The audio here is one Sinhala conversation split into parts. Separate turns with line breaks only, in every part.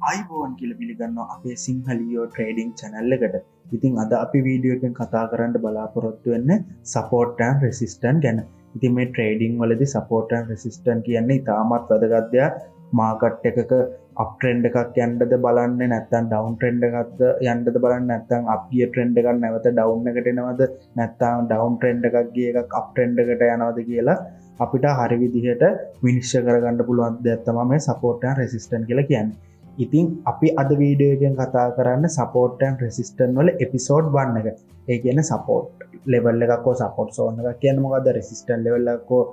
අයිබෝන් කියල පිළිගන්න අපේ සිංහලියෝ ට්‍රේඩිං චැනල්ල එකට. ඉතින් අද අපි වීඩියෝකෙන් කතා කරන්න බලාපොරොත්තු වෙන්න සපෝට්ටන් රෙසිස්ටන් ගැන. ඉතින් මේ ට්‍රේඩිං වලදි සපෝට්ටන් රෙසිස්ටන් කියන්නේ ඉතාමත් වැදගත්දයක්. මාකට් එකක අප් ට්‍රෙන්ඩ් එකක් යන්නද බලන්න නැත්නම් ඩවුන් ට්‍රෙන්ඩ් එකක්ද යන්නද බලන්න නැත්නම් අප් ගිය ට්‍රෙන්ඩ් එකක් නැවත ඩවුන් එකට එනවද නැත්නම් ඩවුන් ට්‍රෙන්ඩ් එකක් ගිය එකක් අප් ට්‍රෙන්ඩ් එකට යනවද කියලා අපිට හරි විදිහට විනිශ්චය කරගන්න පුළුවන් දෙයක් තමයි මේ සපෝට් ඇන්ඩ් රෙසිස්ටන්ට් කියලා කියන්නේ. ඉතින් අපි අද වීඩියෝ එකෙන් කතා කරන්න සපෝට් ඇන්ඩ් රෙසිස්ටන්ට් වල එපිසෝඩ් 1 එක. ඒ කියන්නේ සපෝට් ලෙවල් එකක් හෝ සපෝට් සෝන් එකක් කියන්නේ මොකද්ද? රෙසිස්ටන්ට් ලෙවල් එකක් හෝ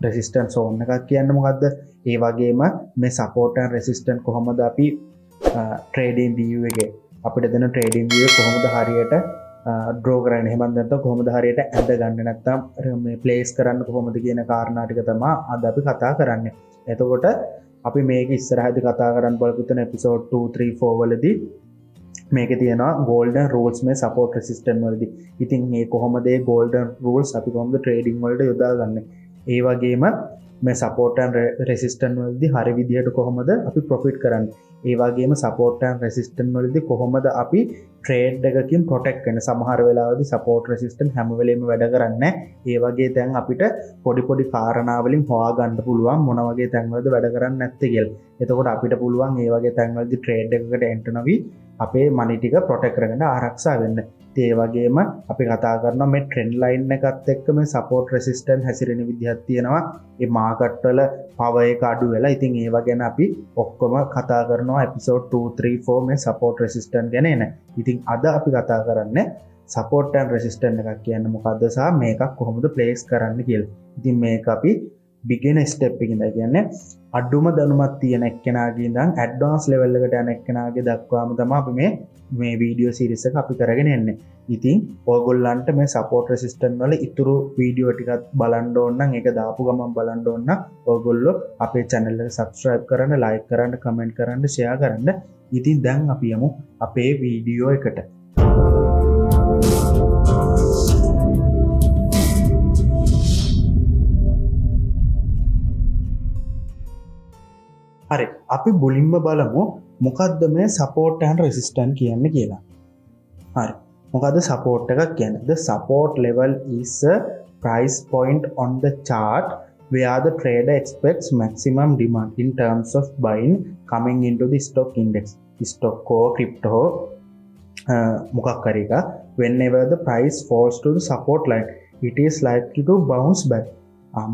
රෙසිස්ටන්ට් සෝන් එකක් කියන්නේ මොකද්ද? ඒ වගේම මේ සපෝට් ඇන්ඩ් රෙසිස්ටන්ට් කොහොමද අපි ට්‍රේඩින් view එකේ අපිට දෙන ට්‍රේඩින් view එක කොහොමද හරියට ඩ්‍රෝ කරන්න එහෙම නැත්නම් කොහොමද හරියට ඇඳ ගන්න නැත්නම් මේ ප්ලේස් කරන්න කොහොමද කියන කාරණා ටික තමයි අද අපි කතා කරන්නේ. එතකොට අපි මේක ඉස්සරහදී කතා කරන්න බලපුතන එපිසෝඩ් 2 3 4 වලදී මේකේ තියෙනවා golden rules මේ support resistance වලදී. ඉතින් මේ කොහොමද මේ golden rules අපි කොහොමද trading වලට යොදාගන්නේ? ඒ වගේම මේ support and resistance වලදී හරි විදිහට කොහොමද අපි profit කරන්නේ? ඒ වගේම support and resistance වලදී කොහොමද අපි trade එකකින් protect වෙන්නේ? සමහර වෙලාවදී support resistance හැම වෙලෙම වැඩ කරන්නේ නැහැ. ඒ වගේ දැන් අපිට පොඩි කාරණා වලින් හොයාගන්න පුළුවන් මොන වගේ තැන් වලද වැඩ කරන්නේ නැත්තේ කියලා. එතකොට අපිට පුළුවන් මේ වගේ තැන් වලදී trade එකකට enter නොවි අපේ money ටික protect කරගන්න ආරක්ෂා වෙන්න. ඒ වගේම අපි කතා කරනවා මේ trend line එකත් එක්ක මේ support resistance හැසිරෙන විදිහක් තියෙනවා. මේ market වල power එක අඩු වෙලා. ඉතින් ඒව ගැන අපි ඔක්කොම කතා කරනවා episode 2 3 4 මේ support resistance ගැන එන. ඉතින් අද අපි කතා කරන්නේ support and resistance එකක් කියන්නේ මොකද්ද සහ මේකක් කොහොමද place කරන්න කියලා. ඉතින් මේක අපි beginner step එකකින් ඉඳලා කියන්නේ අඩුම දැනුමක් තියෙන එක්කෙනාගේ ඉඳන් advanced level එකට යන එක්කෙනාගේ දක්වාම තමයි අපි මේ වීඩියෝ සීරීස් එක අපි කරගෙන යන්නේ. ඉතින් ඔයගොල්ලන්ට මේ support resistance වල ඉතුරු වීඩියෝ ටිකක් බලන්න ඕන නම් ඒක දාපු ගමන් බලන්න ඕන නම් ඔයගොල්ලෝ අපේ channel එක subscribe කරන්න, like කරන්න, comment කරන්න, share කරන්න. ඉතින් දැන් අපි යමු අපේ වීඩියෝ එකට. හරි අපි මුලින්ම බලමු මොකද්ද මේ support and resistance කියන්නේ කියලා. හරි මොකද්ද support එකක් කියන්නේ? The support level is a price point on the chart where the trader expects maximum demand in terms of buying coming into the stock index. Stock or crypto මොකක් හරි එක whenever the price falls to the support line it is likely to bounce back.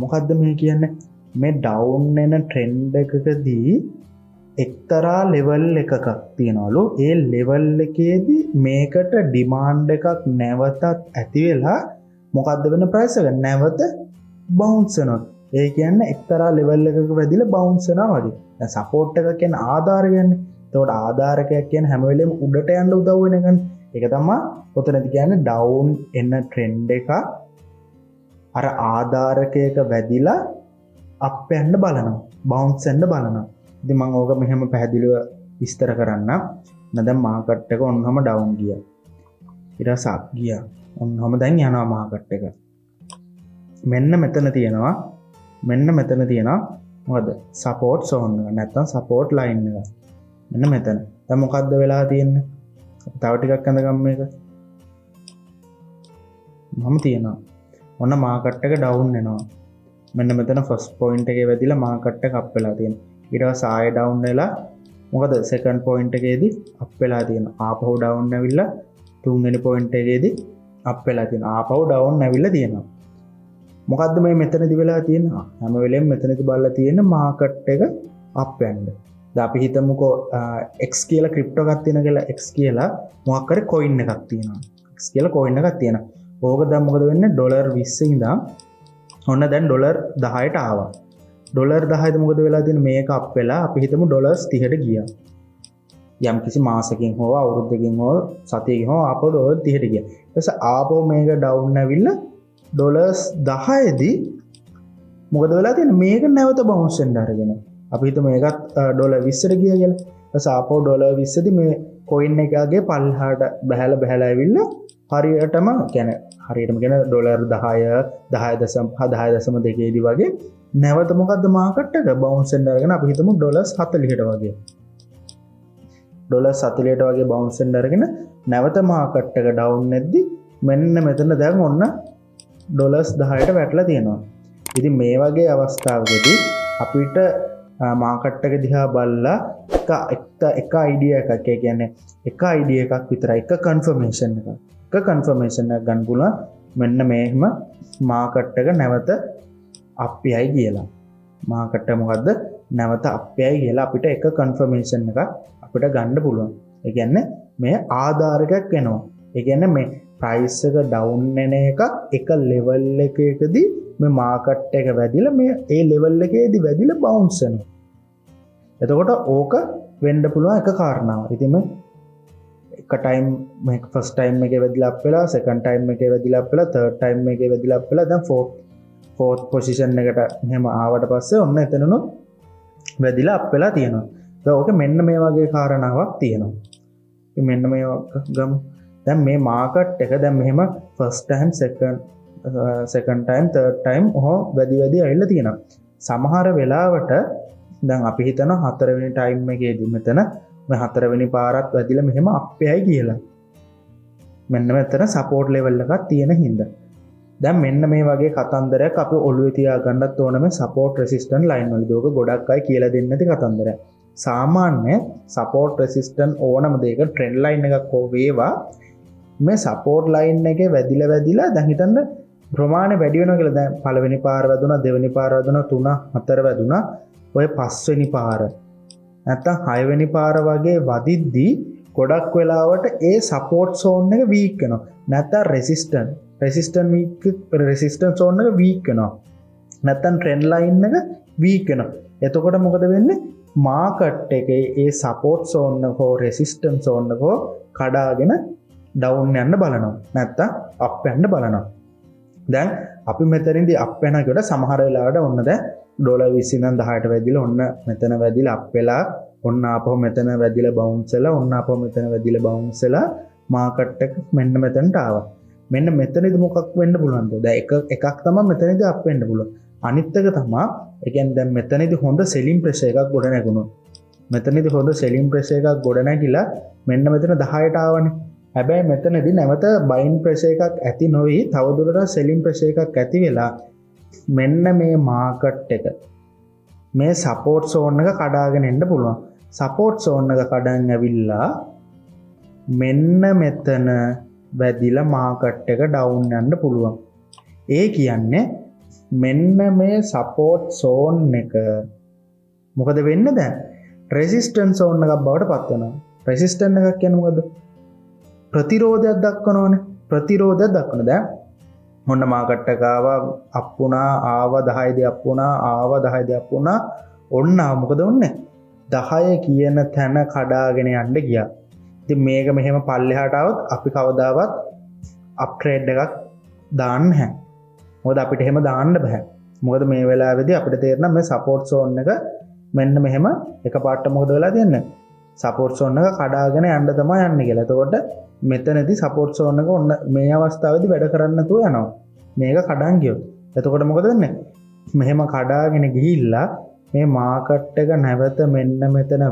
මොකද්ද මේ කියන්නේ? මේ ඩවුන් වෙන ට්‍රෙන්ඩ් එකකදී එක්තරා ලෙවල් එකක් තියනවලු. ඒ ලෙවල් එකේදී මේකට ඩිමාන්ඩ් එකක් නැවතත් ඇති වෙලා මොකද්ද වෙන ප්‍රයිස් එක නැවත බවුන්ස් වෙනවා. ඒ කියන්නේ එක්තරා ලෙවල් එකක වැදිලා බවුන්ස් වෙනවා වගේ. දැන් සපෝට් එකක් කියන්නේ ආධාරය කියන්නේ. ඒකට ආධාරකයක් කියන්නේ හැම වෙලෙම උඩට යන්න උදව් වෙන එකනේ. ඒක තමයි ඔතනදී කියන්නේ ඩවුන් එන ට්‍රෙන්ඩ් එක අර ආධාරකයක වැදිලා අප් යන්න බලනවා, බවුන්ස් වෙන්න බලනවා. ඉතින් මම ඕක මෙහෙම පැහැදිලිව විස්තර කරන්නම්. දැන් මාකට් එක ඔන්නම ඩවුන් ගියා. ඊට පස්සේ අප් ගියා. ඔන්නම දැන් යනවා මාකට් එක. මෙන්න මෙතන තියෙනවා මොකද? සපෝට් සෝන් එක නැත්නම් සපෝට් ලයින් එක. මෙන්න මෙතන. දැන් මොකද්ද වෙලා තියෙන්නේ? තව ටිකක් අඳගම් මේක. මම තියනවා. ඔන්න මාකට් එක ඩවුන් වෙනවා. මෙන්න මෙතන ෆස්ට් පොයින්ට් එකේ වැදිලා මාකට් එක අප් වෙලා තියෙනවා. ඊට පස්සේ ආයෙ ඩවුන් වෙලා මොකද සෙකන්ඩ් පොයින්ට් එකේදී අප් වෙලා තියෙනවා. ආපහු ඩවුන් ඇවිල්ලා තුන්වෙනි පොයින්ට් එකේදී අප් වෙලා තියෙනවා. ආපහු ඩවුන් ඇවිල්ලා තියෙනවා. මොකද්ද මේ මෙතනදී වෙලා තියෙන්නේ? හැම වෙලෙම මෙතනදී බලලා තියෙන මාකට් එක අප් යන්න. දැන් අපි හිතමුකෝ X කියලා ක්‍රිප්ටෝ එකක් තියෙන කියලා X කියලා මොකක් හරි කොයින් එකක් තියෙනවා. X කියලා කොයින් එකක් තියෙනවා. ඕක දැන් මොකද වෙන්නේ? ඩොලර් 20 ඉඳන් ඔන්න දැන් ඩොලර් 10ට ආවා. ඩොලර් 10ද මොකද වෙලා තියෙන්නේ? මේක අප් වෙලා අපි හිතමු ඩොලර්ස් 30ට ගියා. යම් කිසි මාසකින් හෝ අවුරුද්දකින් හෝ සතියකින් හෝ ආපහු ඩොලර් 30ට ගියා. ඊට පස්සේ ආපහු මේක ඩවුන් ඇවිල්ලා ඩොලර්ස් 10දී මොකද වෙලා තියෙන්නේ? මේක නැවත බවුන්ස් වෙන්න අරගෙන. අපි හිතමු මේකත් ඩොලර් 20ට ගියා කියලා. ඊට පස්සේ ආපහු ඩොලර් 20දී මේ කොයින් එකගේ පල්ලහාට බහැලා ඇවිල්ලා හරියටම කියන්නේ හරියටම කියන ඩොලර් 10 10.2 වගේ නැවත මොකද්ද මාකට් එක බවුන්ස් වෙන්න අරගෙන අපි හිතමු ඩොලර්ස් 40ට වගේ. $40ට වගේ බවුන්ස් වෙන්න අරගෙන නැවත මාකට් එක ඩවුන් වෙද්දි මෙන්න මෙතන දැන් ඔන්න $10ට වැටලා තියෙනවා. ඉතින් මේ වගේ අවස්ථාවකදී අපිට මාකට් එක දිහා බලලා එක අයිඩියා එකක්, ඒ කියන්නේ එක අයිඩියා එකක් විතරයි, එක කන්ෆර්මේෂන් එකක් ගන්න පුළුවන්. මෙන්න මේම මාකට් එක නැවත අප්යයි කියලා. මාකට් එක මොකද්ද? නැවත අප්යයි කියලා අපිට එක කන්ෆර්මේෂන් එකක් අපිට ගන්න පුළුවන්. ඒ කියන්නේ මේ ආධාරකයක් වෙනවා. ඒ කියන්නේ මේ ප්‍රයිස් එක ඩවුන් වෙන එක ලෙවල් එකකදී මේ මාකට් එක වැදිලා මේ ඒ ලෙවල් එකේදී වැදිලා බවුන්ස් වෙනවා. එතකොට ඕක වෙන්න පුළුවන් එක කාරණාවක්. ඉතින් මේ එක ටයිම් මේ ෆස්ට් ටයිම් එකේ වැදිලා අප් වෙලා, සෙකන්ඩ් ටයිම් එකේ වැදිලා අප් වෙලා, තර්ඩ් ටයිම් එකේ වැදිලා අප් වෙලා, දැන් ෆෝර්ත් පොසිෂන් එකට මෙහෙම ආවට පස්සේ ඔන්න එතනනොත් වැදිලා අප් වෙලා තියෙනවා. දැන් ඕක මෙන්න මේ වගේ කාරණාවක් තියෙනවා. ඉතින් මෙන්න මේ ගමු. දැන් මේ මාකට් එක දැන් මෙහෙම first time, second time, third time ඔහොම වැදි ඇවිල්ලා තියෙනවා. සමහර වෙලාවට දැන් අපි හිතනවා හතරවෙනි ටයිම් එකේදී මෙතන මේ හතරවෙනි පාරත් වැදිලා මෙහෙම අප්යයි කියලා. මෙන්න මෙතන සපෝට් ලෙවල් එකක් තියෙන හින්දා. දැන් මෙන්න මේ වගේ කතන්දරයක් අපි ඔළුවේ තියාගන්නත් ඕන මේ සපෝට් රෙසිස්ටන්ට් ලයින් වලදී. ඕක ගොඩක් අය කියලා දෙන්නේ නැති කතන්දරයක්. සාමාන්‍ය සපෝට් රෙසිස්ටන්ට් ඕනම දෙයක ට්‍රෙන්ඩ් ලයින් එකක් හෝ වේවා මේ සපෝට් ලයින් එකේ වැදිලා දැන් හිතන්න ප්‍රමාණය වැඩි වෙනවා කියලා. දැන් පළවෙනි පාර වැදුනා, දෙවෙනි පාර වැදුනා, 3 4 වැදුනා, ඔය 5 වෙනි පාර නැත්තම් 6 වෙනි පාර වගේ වදිද්දී ගොඩක් වෙලාවට ඒ සපෝට් සෝන් එක වීක් වෙනවා. නැත්තම් රෙසිස්ටන්ස් සෝන් එක වීක් වෙනවා. නැත්තම් ට්‍රෙන්ඩ් ලයින් එක වීක් වෙනවා. එතකොට මොකද වෙන්නේ? මාකට් එකේ ඒ සපෝට් සෝන් එක හෝ රෙසිස්ටන්ස් සෝන් එක හෝ කඩාගෙන ඩවුන් යන්න බලනවා. නැත්තම් අප් යන්න බලනවා. දැන් අපි මෙතනින්දී අප් වෙනකොට සමහර වෙලාවට ඔන්න දැන් $20 ඉඳන් 10ට වැදිලා ඔන්න මෙතන වැදිලා අප් වෙලා ඔන්න ආපහු මෙතන වැදිලා බවුන්ස් වෙලා ඔන්න ආපහු මෙතන වැදිලා බවුන්ස් වෙලා මාකට් එක මෙන්න මෙතනට ආවා. මෙන්න මෙතනදී මොකක් වෙන්න පුළුවන්ද? දැන් එකක් තමයි මෙතනදී අප් වෙන්න පුළුවන්. අනිත් එක තමයි ඒ කියන්නේ දැන් මෙතනදී හොඳ සෙලින් ප්‍රෙෂර් එකක් ගොඩ නැගුණා. මෙතනදී හොඳ සෙලින් ප්‍රෙෂර් එකක් ගොඩ නැගිලා මෙන්න මෙතන 10ට ආවනේ. හැබැයි මෙතනදී නැවත බයින් ප්‍රෙෂර් එකක් ඇති නොවි තවදුරටත් සෙලින් ප්‍රෙෂර් එකක් ඇති වෙලා මෙන්න මේ මාකට් එක මේ සපෝට් සෝන් එක කඩාගෙන එන්න පුළුවන්. සපෝට් සෝන් එක කඩන් ඇවිල්ලා මෙන්න මෙතන වැදිලා මාකට් එක ඩවුන් යන්න පුළුවන්. ඒ කියන්නේ මෙන්න මේ සපෝට් සෝන් එක මොකද වෙන්නේ? දැන් රෙසිස්ටන්ස් සෝන් එකක් බවට පත් වෙනවා. රෙසිස්ටන්ස් එකක් කියන්නේ මොකද? ප්‍රතිරෝධයක් දක්වනවනේ. ප්‍රතිරෝධයක් දක්වන. දැන් මොන්න මාකට් එක ආවා අප් වුණා, ආවා 10 දී අප් වුණා, ආවා 10 දී අප් වුණා. ඔන්න මොකද වුනේ? 10 කියන තැන කඩාගෙන යන්න ගියා. ඉතින් මේක මෙහෙම පල්ලෙහාට આવොත් අපි කවදාවත් අප් ට්‍රේඩ් එකක් දාන්න නැහැ. මොකද අපිට එහෙම දාන්න බෑ. මොකද මේ වෙලාවේදී අපිට තේරෙනවා මේ සපෝට් සෝන් එක මෙන්න මෙහෙම එකපාරට මොකද වෙලා තියන්නේ? සපෝට් සෝන් එක කඩාගෙන යන්න තමයි යන්නේ කියලා. එතකොට මෙතනදී සපෝට් සෝන් එක ඔන්න මේ අවස්ථාවේදී වැඩ කරන්න නැතුව යනවා. මේක කඩන් ගියොත්. එතකොට මොකද වෙන්නේ? මෙහෙම කඩාගෙන ගිහිල්ලා මේ මාකට් එක නැවත මෙන්න මෙතන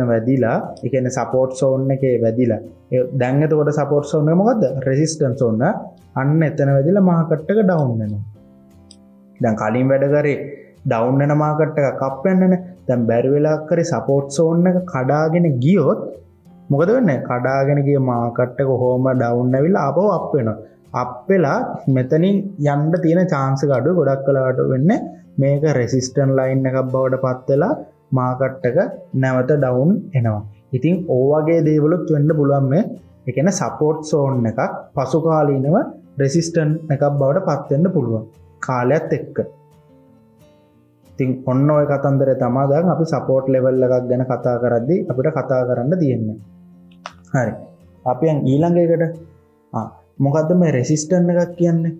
වැදිලා ඒ කියන්නේ සපෝට් සෝන් එකේ වැදිලා. දැන් එතකොට සපෝට් සෝන් එක මොකද්ද? Resistance zone. අන්න එතන වැදිලා මාකට් එක ඩවුන් වෙනවා. දැන් කලින් වැඩ කරේ ඩවුන් වෙන මාකට් එකක් අප් යන්නනේ. දැන් බැරි වෙලා කරේ සපෝට් සෝන් එක කඩාගෙන ගියොත් මොකද වෙන්නේ? කඩාගෙන ගිය මාකට් එක කොහොම ඩවුන් ඇවිල්ලා ආපහු අප් වෙනවා. අප් වෙලා මෙතනින් යන්න තියෙන chance එක අඩුයි. ගොඩක් වෙලාවට වෙන්නේ මේක රෙසිස්ටන්ස් ලයින් එකක් බවට පත් වෙලා මාකට් එක නැවත ඩවුන් එනවා. ඉතින් ඕ වගේ දේවලුත් වෙන්න පුළුවන් මේ. ඒ කියන්නේ සපෝට් සෝන් එකක් පසු කාලීනව රෙසිස්ටන්ස් එකක් බවට පත් වෙන්න පුළුවන් කාලයත් එක්ක. ඉතින් ඔන්න ඔය කතන්දරය තමයි දැන් අපි සපෝට් ලෙවල් එකක් ගැන කතා කරද්දී අපිට කතා කරන්න තියෙන්නේ. හරි. අපි ඊළඟ එකට මොකද්ද මේ රෙසිස්ටන්ස් එකක් කියන්නේ?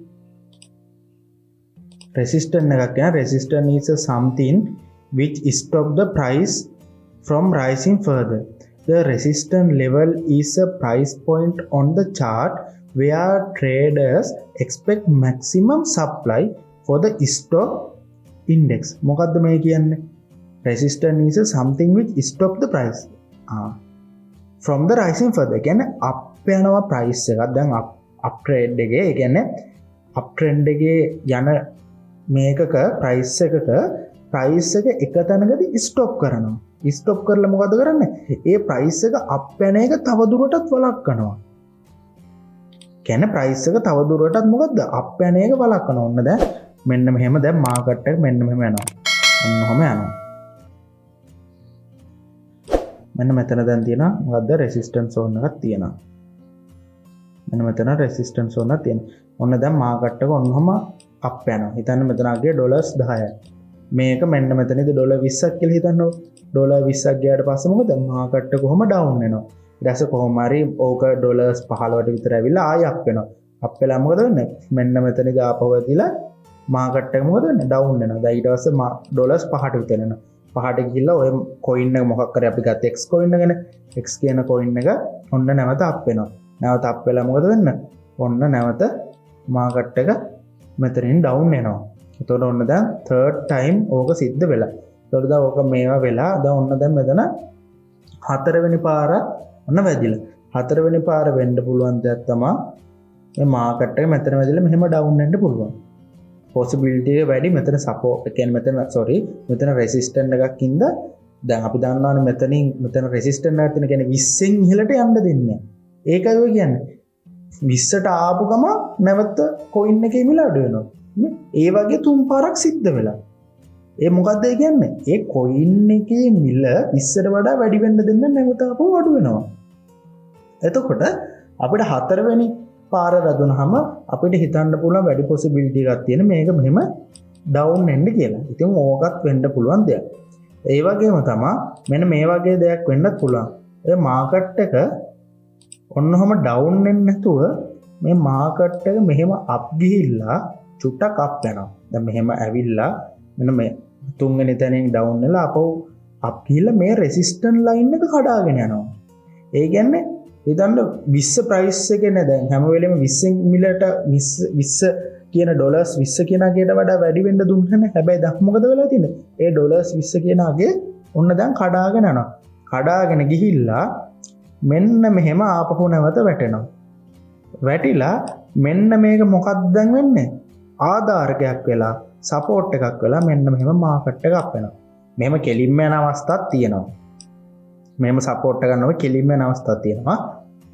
resistance එකක් කියන්නේ resistance is something which stop the price from rising further. The resistance level is a price point on the chart where traders expect maximum supply for the stock index. මොකද්ද මේ කියන්නේ? resistance is something which stop the price. from the rising further කියන්නේ අප් යනවා price එකක්. දැන් up trade එකේ ඒ කියන්නේ up trend එකේ යන මේකක price එකක price එක එක තැනකදී stop කරනවා. stop කරලා මොකද කරන්නේ? ඒ price එක up යන එක තව දුරටත් වළක්වනවා. කියන්නේ price එක තව දුරටත් මොකද්ද? up යන එක වළක්වනවා. ඔන්න දැන් මෙන්න මෙහෙම දැන් market එක මෙන්න මෙහෙම යනවා. ඔන්න ඔහම යනවා. මෙන්න මෙතන දැන් තියෙනවා මොකද්ද? resistance zone එකක් තියෙනවා. මෙන්න මෙතන resistance zone එකක් තියෙනවා. ඔන්න දැන් market එක ඔන්නම up යනවා. හිතන්න මෙතන ආගේ $10යි. මේක මෙන්න මෙතනදී $20ක් කියලා හිතන්නකො. $20ක් ගියාට පස්සේ මොකද? market එක කොහොම down වෙනවා. ඊට පස්සේ කොහොම හරි ඕක $15ට විතර ඇවිල්ලා ආයෙ up වෙනවා. up වෙලා මොකද වෙන්නේ? මෙන්න මෙතනදී ආපහු ඇදිලා market එක මොකද වෙන්නේ? down වෙනවා. දැන් ඊට පස්සේ $5ට විතර එනවා. 5ට ගිහිල්ලා ඔය coin එක මොකක් කරේ අපි ගත්ත X coin එකනේ. X කියන coin එක ඔන්න නැවත up වෙනවා. නැවත up වෙලා මොකද වෙන්නේ? ඔන්න නැවත market එක මෙතනින් down වෙනවා. එතකොට ඔන්න දැන් third time ඕක සිද්ධ වෙලා. එතකොට දැන් ඕක මේවා වෙලා දැන් ඔන්න දැන් මෙතන හතරවෙනි පාර ඔන්න වැදිලා. හතරවෙනි පාර වෙන්න පුළුවන් දෙයක් තමයි මේ market එක මෙතන වැදිලා මෙහෙම down වෙන්න පුළුවන්. possibility එක වැඩි. මෙතන support කියන්නේ මෙතන resistance එකක් ඉඳ දැන් අපි දන්නවානේ මෙතන resistance එකක් තියෙන කියන්නේ 20න් ඉහළට යන්න දෙන්නේ. ඒකයි ඔය කියන්නේ 20ට ආපු ගම නැවත coin එකේ මිල අඩු වෙනවා. ඒ වගේ තුන් පාරක් සිද්ධ වෙලා. ඒ මොකද්ද ඒ කියන්නේ? ඒ coin එකේ මිල 20ට වඩා වැඩි වෙන්න දෙන්න නැවත ආපහු අඩු වෙනවා. එතකොට අපිට හතරවෙනි පාර වැදුනහම අපිට හිතන්න පුළුවන් වැඩි possibility එකක් තියෙන මේක මෙහෙම down වෙන්න කියලා. ඉතින් ඕකත් වෙන්න පුළුවන් දෙයක්. ඒ වගේම තමයි මෙන්න මේ වගේ දෙයක් වෙන්නත් පුළුවන්. ඒ market එක ඔන්නෝම down වෙන්නේ නැතුව මේ market එක මෙහෙම up ගිහිල්ලා චුට්ටක් up යනවා. දැන් මෙහෙම ඇවිල්ලා මෙන්න මේ තුන්වෙනි තැනින් down වෙලා අපෝ up ගිහිල්ලා මේ resistance line එක කඩාගෙන යනවා. ඒ කියන්නේ හිතන්න 20 price එකේ නේ දැන් හැම වෙලෙම 20 මිලට 20 කියන ඩොලර්ස් 20 කියන අගයට වඩා වැඩි වෙන්න දුන්නනේ. හැබැයි දැන් මොකද වෙලා තියෙන්නේ? ඒ ඩොලර්ස් 20 කියන අගේ ඔන්න දැන් කඩාගෙන යනවා. කඩාගෙන ගිහිල්ලා මෙන්න මෙහෙම ආපහු නැවත වැටෙනවා. වැටිලා මෙන්න මේක මොකක්ද දැන් වෙන්නේ? ආධාරකයක් වෙලා සපෝට් එකක් වෙලා මෙන්න මෙහෙම මාකට් එක අප් වෙනවා. මෙහෙම කෙලින්ම යන අවස්ථාවක් තියෙනවා. මෙහෙම සපෝට් එක ගන්නව කෙලින්ම යන අවස්ථාවක් තියෙනවා.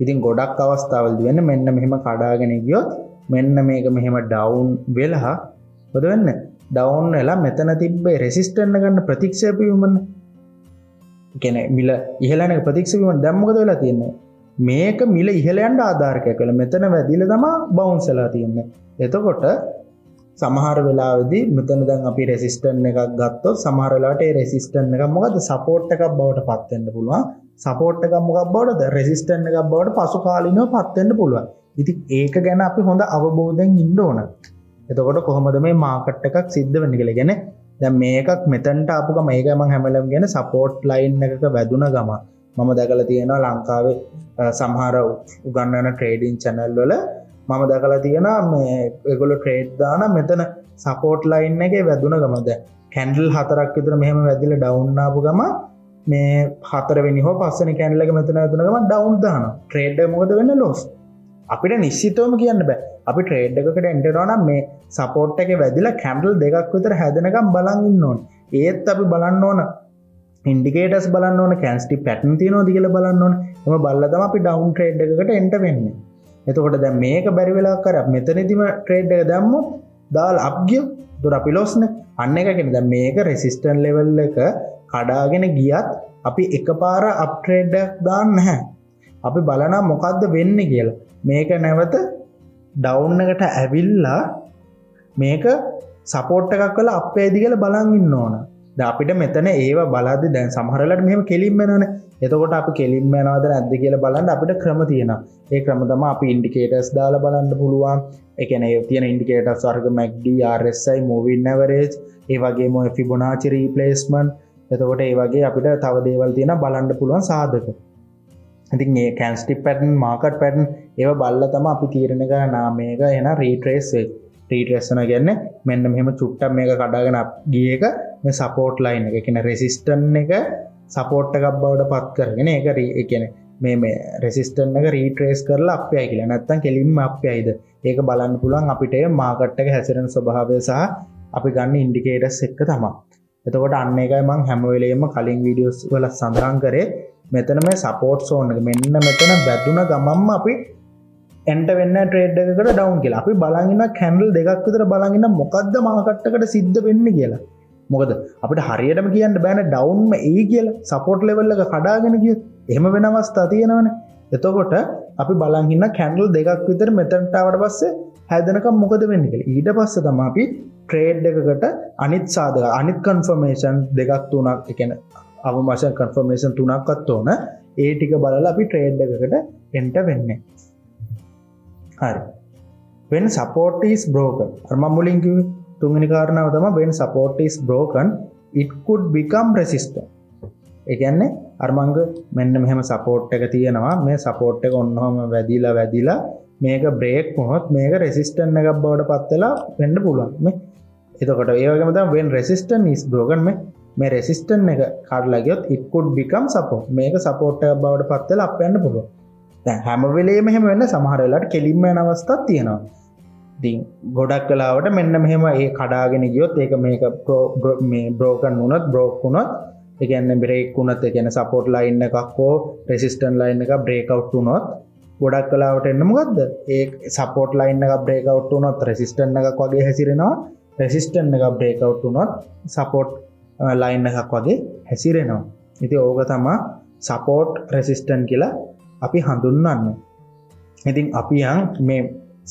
ඉතින් ගොඩක් අවස්ථාවලදී වෙන්නේ මෙන්න මෙහෙම කඩාගෙන ගියොත් මෙන්න මේක මෙහෙම ඩවුන් වෙලා මොකද වෙන්නේ? ඩවුන් වෙලා මෙතන තිබ්බේ රෙසිස්ටන්ට් එක ගන්න ප්‍රතික්ෂේප වීමනේ. කියන්නේ මිල ඉහළ යන ප්‍රතික්ෂේප වීම දැන් මොකද වෙලා තියෙන්නේ? මේක මිල ඉහළ යන්න ආධාරකයක් වෙලා මෙතන වැදිලා තමයි බවුන්ස් වෙලා තියෙන්නේ. එතකොට සමහර වෙලාවෙදී මෙතන දැන් අපි රෙසිස්ටන්ට් එකක් ගත්තොත් සමහර වෙලාවට ඒ රෙසිස්ටන්ට් එක මොකද්ද සපෝට් එකක් බවට පත් වෙන්න පුළුවන්. සපෝට් එකක් මොකක් බවටද? රෙසිස්ටන්ට් එකක් බවට පසු කාලිනව පත් වෙන්න පුළුවන්. ඉතින් ඒක ගැන අපි හොඳ අවබෝධයෙන් ඉන්න ඕන. එතකොට කොහොමද මේ මාකට් එකක් සිද්ධ වෙන්නේ කියලා. කියන්නේ දැන් මේකක් මෙතනට ආපු ගම ඒකයි මම හැමලම කියන්නේ සපෝට් ලයින් එකක වැදුන ගම මම දැකලා තියෙනවා ලංකාවේ සමහර උගන්වන ට්‍රේඩින් channel වල මම දැකලා තියෙනවා මේ ඒගොල්ලෝ ට්‍රේඩ් දාන මෙතන සපෝට් ලයින් එකේ වැදුන ගම දැන් කැන්ඩල් හතරක් විතර මෙහෙම වැදිලා ඩවුන් ආපු ගම මේ හතරවෙනි හෝ පස්වෙනි කැන්ඩල් එක මෙතන වැදුන ගම ඩවුන් දානවා. ට්‍රේඩ් එක මොකද වෙන්නේ? ලොස්. අපිට නිශ්චිතවම කියන්න බෑ. අපි ට්‍රේඩ් එකකට එන්ටර් වෙනවා නම් මේ සපෝට් එකේ වැදිලා කැන්ඩල් දෙකක් විතර හැදෙනකම් බලන් ඉන්න ඕනේ. ඒත් අපි බලන්න ඕන ඉන්ඩිකේටර්ස් බලන්න ඕන කැන්ඩල්ස්ටික් පැටර්න් තියෙනවද කියලා බලන්න ඕන. එහම බලලා තමයි අපි ඩවුන් ට්‍රේඩ් එකකට එන්ටර් වෙන්නේ. එතකොට දැන් මේක බැරි වෙලා කර මෙතනදිම ට්‍රේඩ් එක දැම්මොත් දාලා අප් ගියොත් දොර අපි ලොස් නේ. අන්න එක කියන්නේ දැන් මේක රෙසිස්ටන්ට් ලෙවල් එක කඩාගෙන ගියත් අපි එකපාර අප් ට්‍රේඩ් එකක් දාන්න නැහැ. අපි බලනවා මොකද්ද වෙන්නේ කියලා. මේක නැවත ඩවුන් එකට ඇවිල්ලා මේක සපෝට් එකක් වෙලා අප් වේද කියලා බලන් ඉන්න ඕන. දැන් අපිට මෙතන ඒව බලද්දි දැන් සමහර වෙලාවට මෙහෙම කෙලින්ම වෙනවනේ. එතකොට අපි කෙලින්ම යනවද නැද්ද කියලා බලන්න අපිට ක්‍රම තියෙනවා. ඒ ක්‍රම තමයි අපි ඉන්ඩිකේටර්ස් දාලා බලන්න පුළුවන්. ඒ කියන්නේ ඒ තියෙන ඉන්ඩිකේටර්ස් වර්ග MACD, RSI, moving average, ඒ වගේම Fibonacci retracement. එතකොට ඒ වගේ අපිට තව දේවල් තියෙනවා බලන්න පුළුවන් සාධක. ඉතින් මේ candlestick pattern, market pattern ඒව බලලා තමයි අපි තීරණය කරන්න මේක එන retrace වෙයි. retrace වෙනවා කියන්නේ මෙන්න මෙහෙම චුට්ටක් මේක කඩාගෙන ගිය එක මේ support line එක. ඒ කියන්නේ resistance එක සපෝට් එකක් බවට පත් කරගෙන ඒක ඒ කියන්නේ මේ රෙසිස්ටන්ට් එක රීට්‍රේස් කරලා අප්යයි කියලා. නැත්තම් කෙලින්ම අප්යයිද? ඒක බලන්න පුළුවන් අපිට මාකට් එක හැසිරෙන ස්වභාවය සහ අපි ගන්න ඉන්ඩිකේටර්ස් එක්ක තමයි. එතකොට අන්න ඒකයි මම හැම වෙලෙම කලින් වීඩියෝස් වල සඳහන් කරේ මෙතන මේ සපෝට් සෝන් එක මෙන්න මෙතන වැදුන ගමන්ම අපි එන්ටර් වෙන්න ට්‍රේඩ් එකකට ඩවුන් කියලා. අපි බලන් ඉන්න කැන්ඩල් දෙකක් විතර බලන් ඉන්න මොකද්ද මාකට් එකට සිද්ධ වෙන්නේ කියලා. මොකද අපිට හරියටම කියන්න බෑනේ ඩවුන්ම එයි කියලා. සපෝට් ලෙවල් එක කඩාගෙන ගියොත් එහෙම වෙන අවස්ථා තියෙනවනේ. එතකොට අපි බලන් ඉන්න කැන්ඩල් දෙකක් විතර මෙතනට ආවට පස්සේ හැදෙනකම් මොකද වෙන්නේ කියලා. ඊට පස්සේ තමයි අපි ට්‍රේඩ් එකකට අනිත් සාධක අනිත් කන්ෆර්මේෂන් දෙකක් තුනක් ඒ කියන්නේ අවමශන කන්ෆර්මේෂන් තුනක්වත් ඕන. ඒ ටික බලලා අපි ට්‍රේඩ් එකකට එන්ටර් වෙන්නේ. හරි. when support is broken අර මම මුලින් කිව්වේ තුන්වෙනි කාරණාව තමයි when support is broken it could become resistant. ඒ කියන්නේ අර මංග මෙන්න මෙහෙම සපෝට් එක තියෙනවා. මේ සපෝට් එක ඔන්නෝම වැදිලා මේක බ්‍රේක් වුණොත් මේක රෙසිස්ටන්ට් එකක් බවට පත් වෙලා වෙන්න පුළුවන්. මේ එතකොට ඒ වගේම තමයි when resistance is broken මේ රෙසිස්ටන්ට් එක කඩලා ගියොත් it could become support. මේක සපෝට් එකක් බවට පත් වෙලා අප් යන්න පුළුවන්. දැන් හැම වෙලෙම එහෙම වෙන්න සමහර වෙලාවට කෙලින්ම යන අවස්ථාවක් තියෙනවා. ඉතින් ගොඩක් වෙලාවට මෙන්න මෙහෙම ඒ කඩාගෙන ගියොත් ඒක මේක මේ broken වුණොත් broke වුණොත් ඒ කියන්නේ බ්‍රේක් වුණොත් ඒ කියන්නේ සපෝට් ලයින් එකක් හෝ රෙසිස්ටන්ට් ලයින් එකක් බ්‍රේක් අවුට් වුණොත් ගොඩක් වෙලාවට එන්නේ මොකද්ද? ඒ සපෝට් ලයින් එකක් බ්‍රේක් අවුට් වුණොත් රෙසිස්ටන්ට් එකක් වගේ හැසිරෙනවා. රෙසිස්ටන්ට් එකක් බ්‍රේක් අවුට් වුණොත් සපෝට් ලයින් එකක් වගේ හැසිරෙනවා. ඉතින් ඕක තමයි සපෝට් රෙසිස්ටන්ට් කියලා අපි හඳුන්වන්නේ. ඉතින් අපි මේ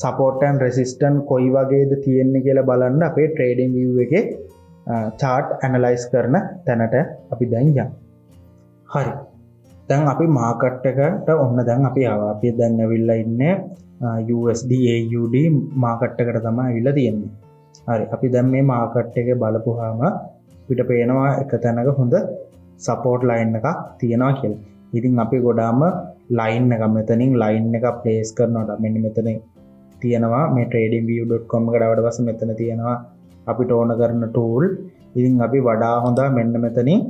සපෝට් ඇන්ඩ් රෙසිස්ටන්ට් කොයි වගේද තියෙන්නේ කියලා බලන්න අපේ ට්‍රේඩින් view එකේ chart analyze කරන තැනට අපි දැන් යමු. හරි. දැන් අපි මාකට් එකට ඔන්න දැන් අපි ආවා. අපි දැන් ඇවිල්ලා ඉන්නේ USD AUD මාකට් එකට තමයි ඇවිල්ලා තියෙන්නේ. හරි. අපි දැන් මේ මාකට් එකේ බලපුවාම අපිට පේනවා එක තැනක හොඳ සපෝට් ලයින් එකක් තියෙනවා කියලා. ඉතින් අපි ගොඩාම ලයින් එක මෙතනින් ලයින් එක ප්ලේස් කරනකොට මෙන්න මෙතන තියෙනවා මේ tradingview.com එකට ආවට පස්සේ මෙතන තියෙනවා අපිට ඕන කරන tool. ඉතින් අපි වඩා හොඳ මෙන්න මෙතනින්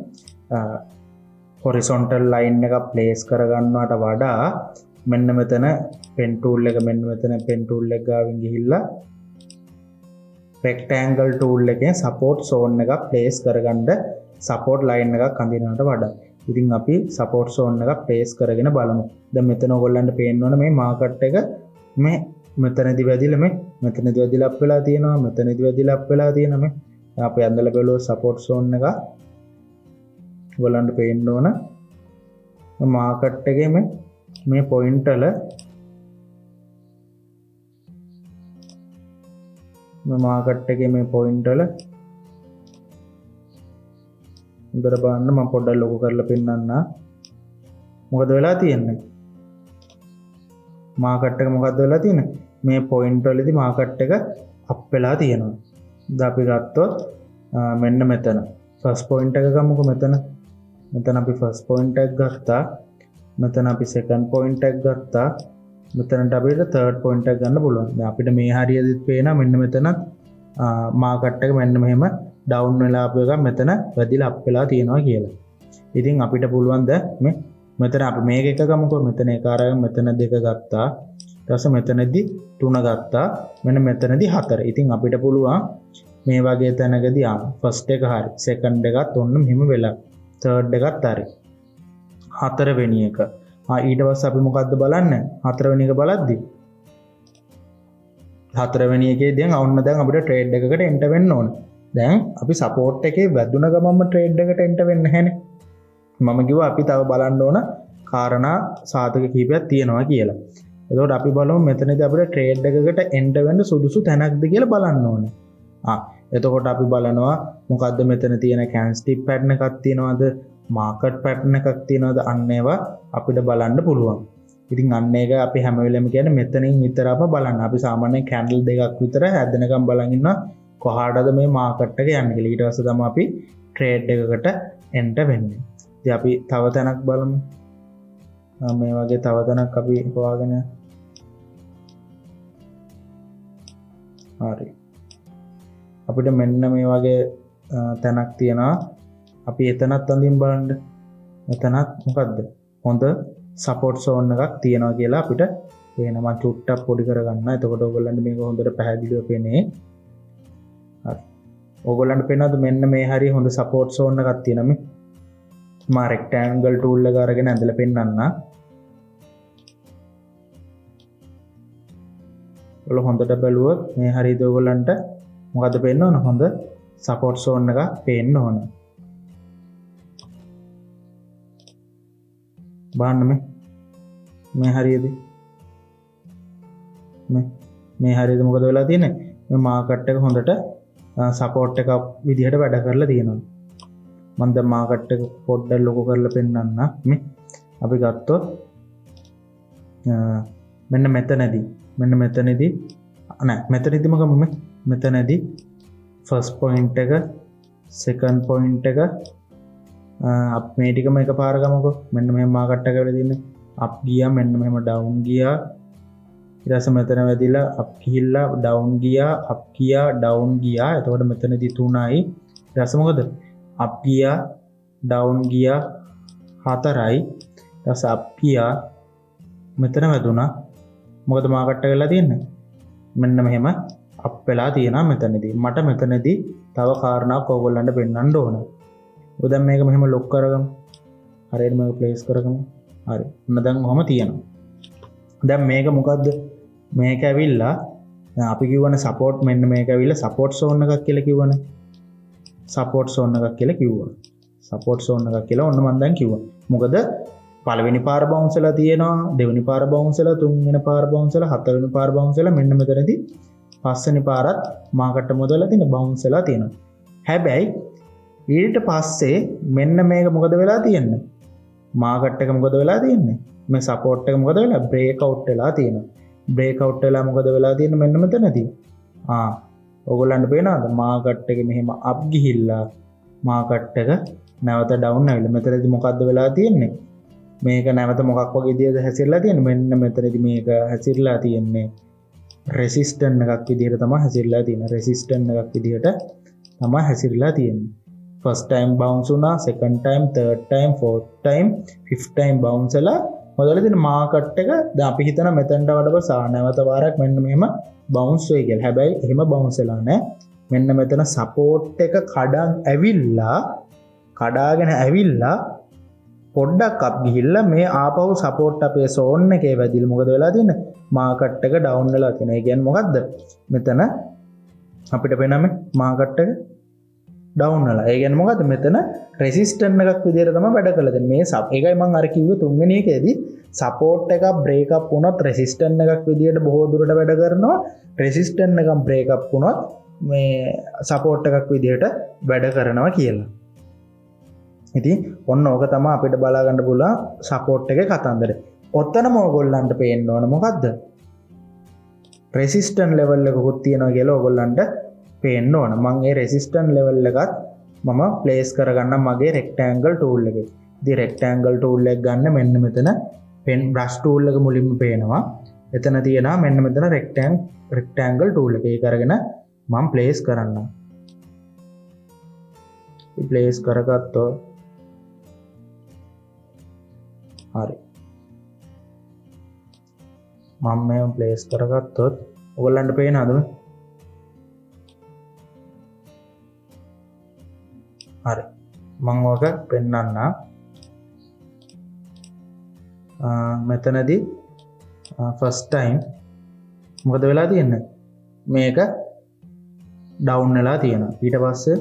horizontal line එක place කරගන්නවට වඩා මෙන්න මෙතන pen tool එක මෙන්න මෙතන pen tool එක ගාවින් ගිහිල්ලා rectangle tool එකෙන් support zone එක place කරගන්න support line එකක් අඳිනවට වඩා. ඉතින් අපි support zone එක place කරගෙන බලමු. දැන් මෙතන ඔයගොල්ලන්ට පේන්න ඕන මේ market එක මේ මෙතනදි වැදිලා මෙතනදි වැදිලා අප් වෙලා තියෙනවා. මෙතනදි වැදිලා අප් වෙලා තියෙනවා. මේ අපි අඳලා බලුවා support zone එක ඔයගොල්ලන්ට පේන්න ඕන මාකට් එකේ මේ පොයින්ට් වල මාකට් එකේ මේ පොයින්ට් වල උදේට බලන්න මම පොඩ්ඩක් ලොකු කරලා පෙන්නන්න. මොකද වෙලා තියෙන්නේ? මාකට් එක මොකද්ද වෙලා තියෙන්නේ? මේ පොයින්ට් වලදී මාකට් එක අප් වෙලා තියෙනවා. දැන් අපි ගත්තොත් මෙන්න මෙතන ෆස්ට් පොයින්ට් එක ගමුකෝ මෙතන. මෙතන අපි ෆස්ට් පොයින්ට් එක ගත්තා. මෙතන අපි සෙකන්ඩ් පොයින්ට් එක ගත්තා. මෙතනට අපිට තර්ඩ් පොයින්ට් එක ගන්න පුළුවන්. දැන් අපිට මේ හරියදිත් පේනවා මෙන්න මෙතන මාකට් එක මෙන්න මෙහෙම ඩවුන් වෙලා අප එක මෙතන වැදිලා අප් වෙලා තියෙනවා කියලා. ඉතින් අපිට පුළුවන් ද මෙතන අපි මේක එක ගමුකෝ. මෙතන එක අරගෙන මෙතන දෙක ගත්තා. ඊට පස්සේ මෙතනදී 3 ගත්තා. මෙන්න මෙතනදී 4. ඉතින් අපිට පුළුවන් මේ වගේ තැනකදී ෆස්ට් එක හරි සෙකන්ඩ් එකත් ඔන්න මෙහෙම වෙලා තර්ඩ් එකත් හරි 4 වෙනි එක. ඊට පස්සේ අපි මොකද්ද බලන්නේ? 4 වෙනි එක බලද්දි 4 වෙනි එකේ දැන් අපිට ට්‍රේඩ් එකකට එන්ටර් වෙන්න ඕන. දැන් අපි සපෝට් එකේ වැදුන ගමන්ම ට්‍රේඩ් එකට එන්ටර් වෙන්න හැනේ. මම කිව්වා අපි තව බලන්න ඕන කාරණා සාධක කීපයක් තියෙනවා කියලා. එතකොට අපි බලමු මෙතනදී අපිට ට්‍රේඩ් එකකට එන්ටර් වෙන්න සුදුසු තැනක්ද කියලා බලන්න ඕනේ. එතකොට අපි බලනවා මොකද්ද මෙතන තියෙන කැන්ඩල්ස්ටික් පැටර්න් එකක් තියෙනවද? මාකට් පැටර්න් එකක් තියෙනවද? අන්න ඒවා අපිට බලන්න පුළුවන්. ඉතින් අන්න ඒක අපි හැම වෙලෙම කියන්නේ මෙතනින් විතරම බලන්න. අපි සාමාන්‍යයෙන් කැන්ඩල් දෙකක් විතර හැදෙනකම් බලන් ඉන්නවා කොහාටද මේ මාකට් එක යන්නේ කියලා. ඊට පස්සේ තමයි අපි ට්‍රේඩ් එකකට එන්ටර් වෙන්නේ. ඉතින් අපි තව තැනක් බලමු. මේ වගේ තව තැනක් අපි හොයාගෙන හරි. අපිට මෙන්න මේ වගේ තැනක් තියෙනවා. අපි එතනත් අඳින් බලන්න. මෙතනත් මොකද්ද හොඳ සපෝට් සෝන් එකක් තියෙනවා කියලා අපිට පේනවා. මම චුට්ටක් පොඩි කරගන්න. එතකොට ඔයගොල්ලන්ට මේක හොඳට පැහැදිලිව පේන්නේ. හරි. ඔයගොල්ලන්ට පේනවද මෙන්න මේ හරිය හොඳ සපෝට් සෝන් එකක් තියෙනවා මේ. මම රෙක්ටැන්ගල් ටූල් එක අරගෙන ඇඳලා පෙන්නන්න. ඔයගොල්ලෝ හොඳට බැලුවොත් මේ හරියද ඔයගොල්ලන්ට මොකද පේන්න ඕන? හොඳ සපෝට් සෝන් එකක් පේන්න ඕන. බලන්න මේ හරියද? මේ හරියද මොකද වෙලා තියෙන්නේ? මේ මාකට් එක හොඳට සපෝට් එකක් විදිහට වැඩ කරලා තියෙනවා. මම දැන් මාකට් එක පොඩ්ඩක් ලොකු කරලා පෙන්නන්න. මේ අපි ගත්තොත් මෙන්න මෙතනදී නෑ මෙතනදී ෆස්ට් පොයින්ට් එක සෙකන්ඩ් පොයින්ට් එක අප් මේ ටිකම එකපාර ගමකෝ. මෙන්න මෙහෙම මාකට් එක වෙලා තියෙන්නේ. අප් ගියා, මෙන්න මෙහෙම ඩවුන් ගියා. ඊට පස්සේ මෙතන වැදිලා අප් ගිහිල්ලා ඩවුන් ගියා, අප් ගියා, ඩවුන් ගියා. එතකොට මෙතනදී 3යි. ඊට පස්සේ මොකද? අප් ගියා, ඩවුන් ගියා 4යි. ඊට පස්සේ අප් ගියා, මෙතන වැදුනා. මොකද මාකට් එක වෙලා තියෙන්නේ? මෙන්න මෙහෙම අප් වෙලා තියෙනවා මෙතනදී. මට මෙතනදී තව කාරණාවක් ඕගොල්ලන්ට පෙන්වන්න ඕන. දැන් මේක මෙහෙම ලොක් කරගමු. හරියට මේක ප්ලේස් කරගමු. හරි. ඔන්න දැන් ඔහම තියෙනවා. දැන් මේක මොකද්ද? මේක ඇවිල්ලා දැන් අපි කියවනේ සපෝට් මෙන්න මේක ඇවිල්ලා සපෝට් සෝන් එකක් කියලා කිව්වනේ. සපෝට් සෝන් එකක් කියලා කිව්වා. සපෝට් සෝන් එකක් කියලා ඔන්න මම දැන් කිව්වා. මොකද පළවෙනි පාර බවුන්ස් වෙලා තියෙනවා, දෙවෙනි පාර බවුන්ස් වෙලා, තුන්වෙනි පාර බවුන්ස් වෙලා, හතරවෙනි පාර බවුන්ස් වෙලා මෙන්න මෙතනදී පස්වෙනි පාරත් මාකට් මොදලා තියෙන බවුන්ස් වෙලා තියෙනවා. හැබැයි ඊට පස්සේ මෙන්න මේක මොකද වෙලා තියෙන්නේ? මාකට් එක මොකද වෙලා තියෙන්නේ? මේ සපෝට් එක මොකද වෙලා? බ්‍රේක් අවුට් වෙලා තියෙනවා. බ්‍රේක් අවුට් වෙලා මොකද වෙලා තියෙන්නේ මෙන්න මෙතනදී? ඔයගොල්ලන්ට පේනවද? මාකට් එක මෙහෙම අප් ගිහිල්ලා මාකට් එක නැවත ඩවුන් ආවිල්ලා. මෙතනදී මොකද්ද වෙලා තියෙන්නේ? මේක නැවත මොකක් වගේ විදිහද හැසිරලා තියෙන්නේ? මෙන්න මෙතනදී මේක හැසිරලා තියෙන්නේ රෙසිස්ටන්ට් එකක් විදිහට තමයි හැසිරලා තියෙන්නේ. රෙසිස්ටන්ට් එකක් විදිහට තමයි හැසිරලා තියෙන්නේ. ෆස්ට් ටයිම් බවුන්ස් වුණා, second time, third time, fourth time, fifth time bounce වෙලා මොදලා තියෙන මාකට් එක දැන් අපි හිතන මෙතනට වඩා නැවත වාරයක් මෙන්න මෙහෙම බවුන්ස් වෙයි කියලා. හැබැයි එහෙම බවුන්ස් වෙලා නැහැ. මෙන්න මෙතන සපෝට් එක කඩාගෙන ඇවිල්ලා පොඩ්ඩක් අප් ගිහිල්ලා මේ ආපහු සපෝට් අපේ සෝන් එකේ වැදිලා මොකද වෙලා තියෙන්නේ? මාකට් එක ඩවුන් වෙලා තියෙනවා. ඒ කියන්නේ මොකද්ද? මෙතන අපිට පේනම මාකට් එක ඩවුන් වෙලා. ඒ කියන්නේ මොකද්ද? මෙතන රෙසිස්ටන්ට් එකක් විදිහට තමයි වැඩ කරලා දෙන්නේ. මේ ඒකයි මම අර කිව්වේ තුන්වෙනි එකේදී සපෝට් එකක් බ්‍රේක් අප් වුණොත් රෙසිස්ටන්ට් එකක් විදිහට බොහෝ දුරට වැඩ කරනවා. රෙසිස්ටන්ට් එකක් බ්‍රේක් අප් වුණොත් මේ සපෝට් එකක් විදිහට වැඩ කරනවා කියලා. ඉතින් ඔන්න ඕක තමයි අපිට බලා ගන්න පුළුවන් සපෝට් එකේ කතන්දරය. ඔතනම ඕගොල්ලන්ට පේන්න ඕන මොකද්ද? රෙසිස්ටන්ට් ලෙවල් එකකුත් තියෙනවා කියලා ඕගොල්ලන්ට පේන්න ඕන. මම ඒ රෙසිස්ටන්ට් ලෙවල් එකත් මම ප්ලේස් කරගන්න මගේ රෙක්ටැන්ගල් ටූල් එකේ. ඉතින් රෙක්ටැන්ගල් ටූල් එක ගන්න මෙන්න මෙතන පෙන් බ්‍රෂ් ටූල් එක මුලින්ම පේනවා. එතන තියෙනවා මෙන්න මෙතන රෙක්ටැන්ගල් ටූල් එක. ඒක අරගෙන මම ප්ලේස් කරන්නම්. ඉතින් ප්ලේස් කරගත්තොත් හරි. මම මේව ප්ලේස් කරගත්තොත් ඔයගොල්ලන්ට පේනවද? හරි. මම ඔක පෙන්නන්න. මෙතනදී ෆස්ට් ටයිම් මොකද වෙලා තියෙන්නේ? මේක ඩවුන් වෙලා තියෙනවා. ඊට පස්සේ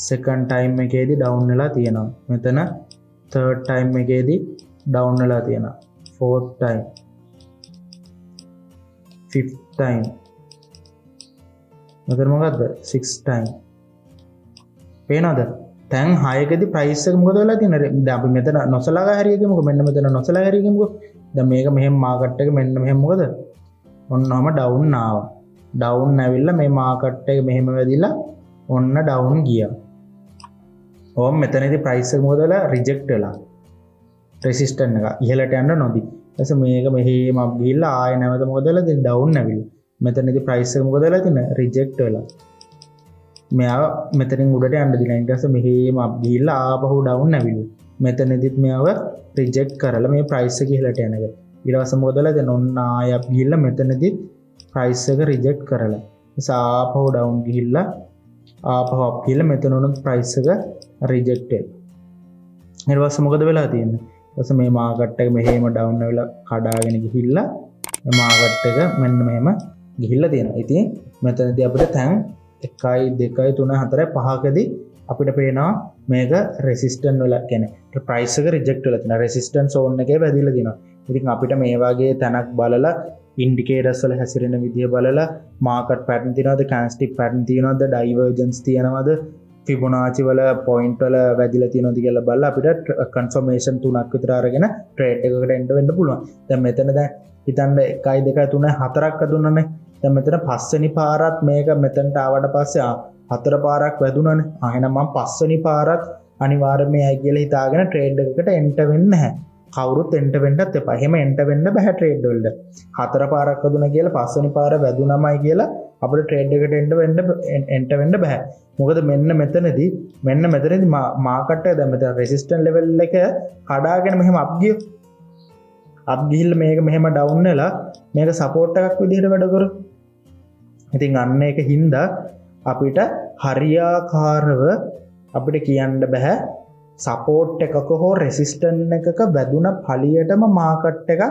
සෙකන්ඩ් ටයිම් එකේදී ඩවුන් වෙලා තියෙනවා. මෙතන තර්ඩ් ටයිම් එකේදී ඩවුන් වෙලා තියෙනවා. ෆෝර්ත් ටයිම්, ෆිෆ්ත් ටයිම්, මෙතන මොකද්ද? සික්ස්ත් ටයිම්. පේනවද? දැන් 6කදී ප්‍රයිස් එක මොකද වෙලා තියෙන්නේ? දැන් අපි මෙතන නොසලකා හැරියගෙමුකෝ. මෙන්න මෙතන නොසලකා හැරියගෙමුකෝ. දැන් මේක මෙහෙම මාකට් එක මෙන්න මෙහෙම මොකද? ඔන්නම ඩවුන් ආවා. ඩවුන් ඇවිල්ලා මේ මාකට් එක මෙහෙම වැදිලා ඔන්න ඩවුන් ගියා. ඕම් මෙතනදී ප්‍රයිස් එක මොකද වෙලා? රිජෙක්ට් වෙලා. රෙසිස්ටන්ට් එක ඉහළට යන්න නොදී. ඊට මේක මෙහෙම අප් ගිහිල්ලා ආයෙ නැවත මොකද වෙලා? දැන් ඩවුන් ඇවිල්ලා. මෙතනදී ප්‍රයිස් එක මොකද වෙලා තියෙන්නේ? රිජෙක්ට් වෙලා. මෙයා මෙතනින් උඩට යන්න දිලා. ඊට පස්සේ මෙහෙම අප් ගිහිල්ලා ආපහු ඩවුන් ඇවිල්ලා. මෙතනදිත් මෙයාව රිජෙක්ට් කරලා මේ ප්‍රයිස් එක ඉහළට යන එක. ඊට පස්සේ මොකද වෙලා දැන් ඔන්න ආය අප් ගිහිල්ලා මෙතනදිත් ප්‍රයිස් එක රිජෙක්ට් කරලා. ආපහු ඩවුන් ගිහිල්ලා ආපහු අප් ගිහිල්ලා මෙතන උනත් ප්‍රයිස් එක රිජෙක්ට් වෙනවා. ඊට පස්සේ මොකද වෙලා තියෙන්නේ? ඊට පස්සේ මේ මාකට් එක මෙහෙම ඩවුන් වෙලා කඩාගෙන ගිහිල්ලා මේ මාකට් එක මෙන්න මෙහෙම ගිහිල්ලා තියෙනවා. ඉතින් මෙතනදී අපිට තැන් 1 2 3 4 5කදී අපිට පේනවා මේක රෙසිස්ටන්ට් වෙලා කියන්නේ ප්‍රයිස් එක රිජෙක්ට් වෙලා තියෙනවා. රෙසිස්ටන්ට් සෝන් එකේ වැදිලා තියෙනවා. ඉතින් අපිට මේ වගේ තැනක් බලලා ඉන්ඩිකේටර්ස් වල හැසිරෙන විදිය බලලා මාකට් පැටර්න් තියෙනවද, කැන්ඩල්ස්ටික් පැටර්න් තියෙනවද, ඩයිවර්ජන්ස් තියෙනවද, ෆිබොනාචි වල පොයින්ට් වල වැදිලා තියෙනවද කියලා බලලා අපිට කන්ෆර්මේෂන් 3ක් විතර අරගෙන ට්‍රේඩ් එකකට එන්න වෙන්න පුළුවන්. දැන් මෙතන දැන් හිතන්න 1 2 3 4ක් දුන්නානේ. දැන් මෙතන පස්වෙනි පාරත් මේක මෙතනට ආවට පස්සේ 4 පාරක් වැදුනානේ. එහෙනම් මම පස්වෙනි පාරත් අනිවාර්යයෙන්ම යයි කියලා හිතාගෙන ට්‍රේඩ් එකකට එන්ට වෙන්නේ නැහැ. කවුරුත් එන්ට වෙන්නත් එපා. එහෙම එන්ට වෙන්න බෑ ට්‍රේඩ් වලට. 4 පාරක් වැදුනා කියලා පස්වෙනි පාර වැදුනමයි කියලා අපිට ට්‍රේඩ් එකට එන්ට වෙන්න බෑ. මොකද මෙන්න මෙතනදී මාකට් එක දැන් මෙතන රෙසිස්ටන්ට් ලෙවල් එක කඩාගෙන මෙහෙම අප් ගියෝ. අප් ගිහිල්ලා මේක මෙහෙම ඩවුන් වෙලා මේක සපෝට් එකක් විදිහට වැඩ කරා. ඉතින් අන්න ඒක හින්දා අපිට හරියාකාරව අපිට කියන්න බෑ සපෝට් එකක හෝ රෙසිස්ටන්ට් එකක වැදුන පළියටම මාකට් එක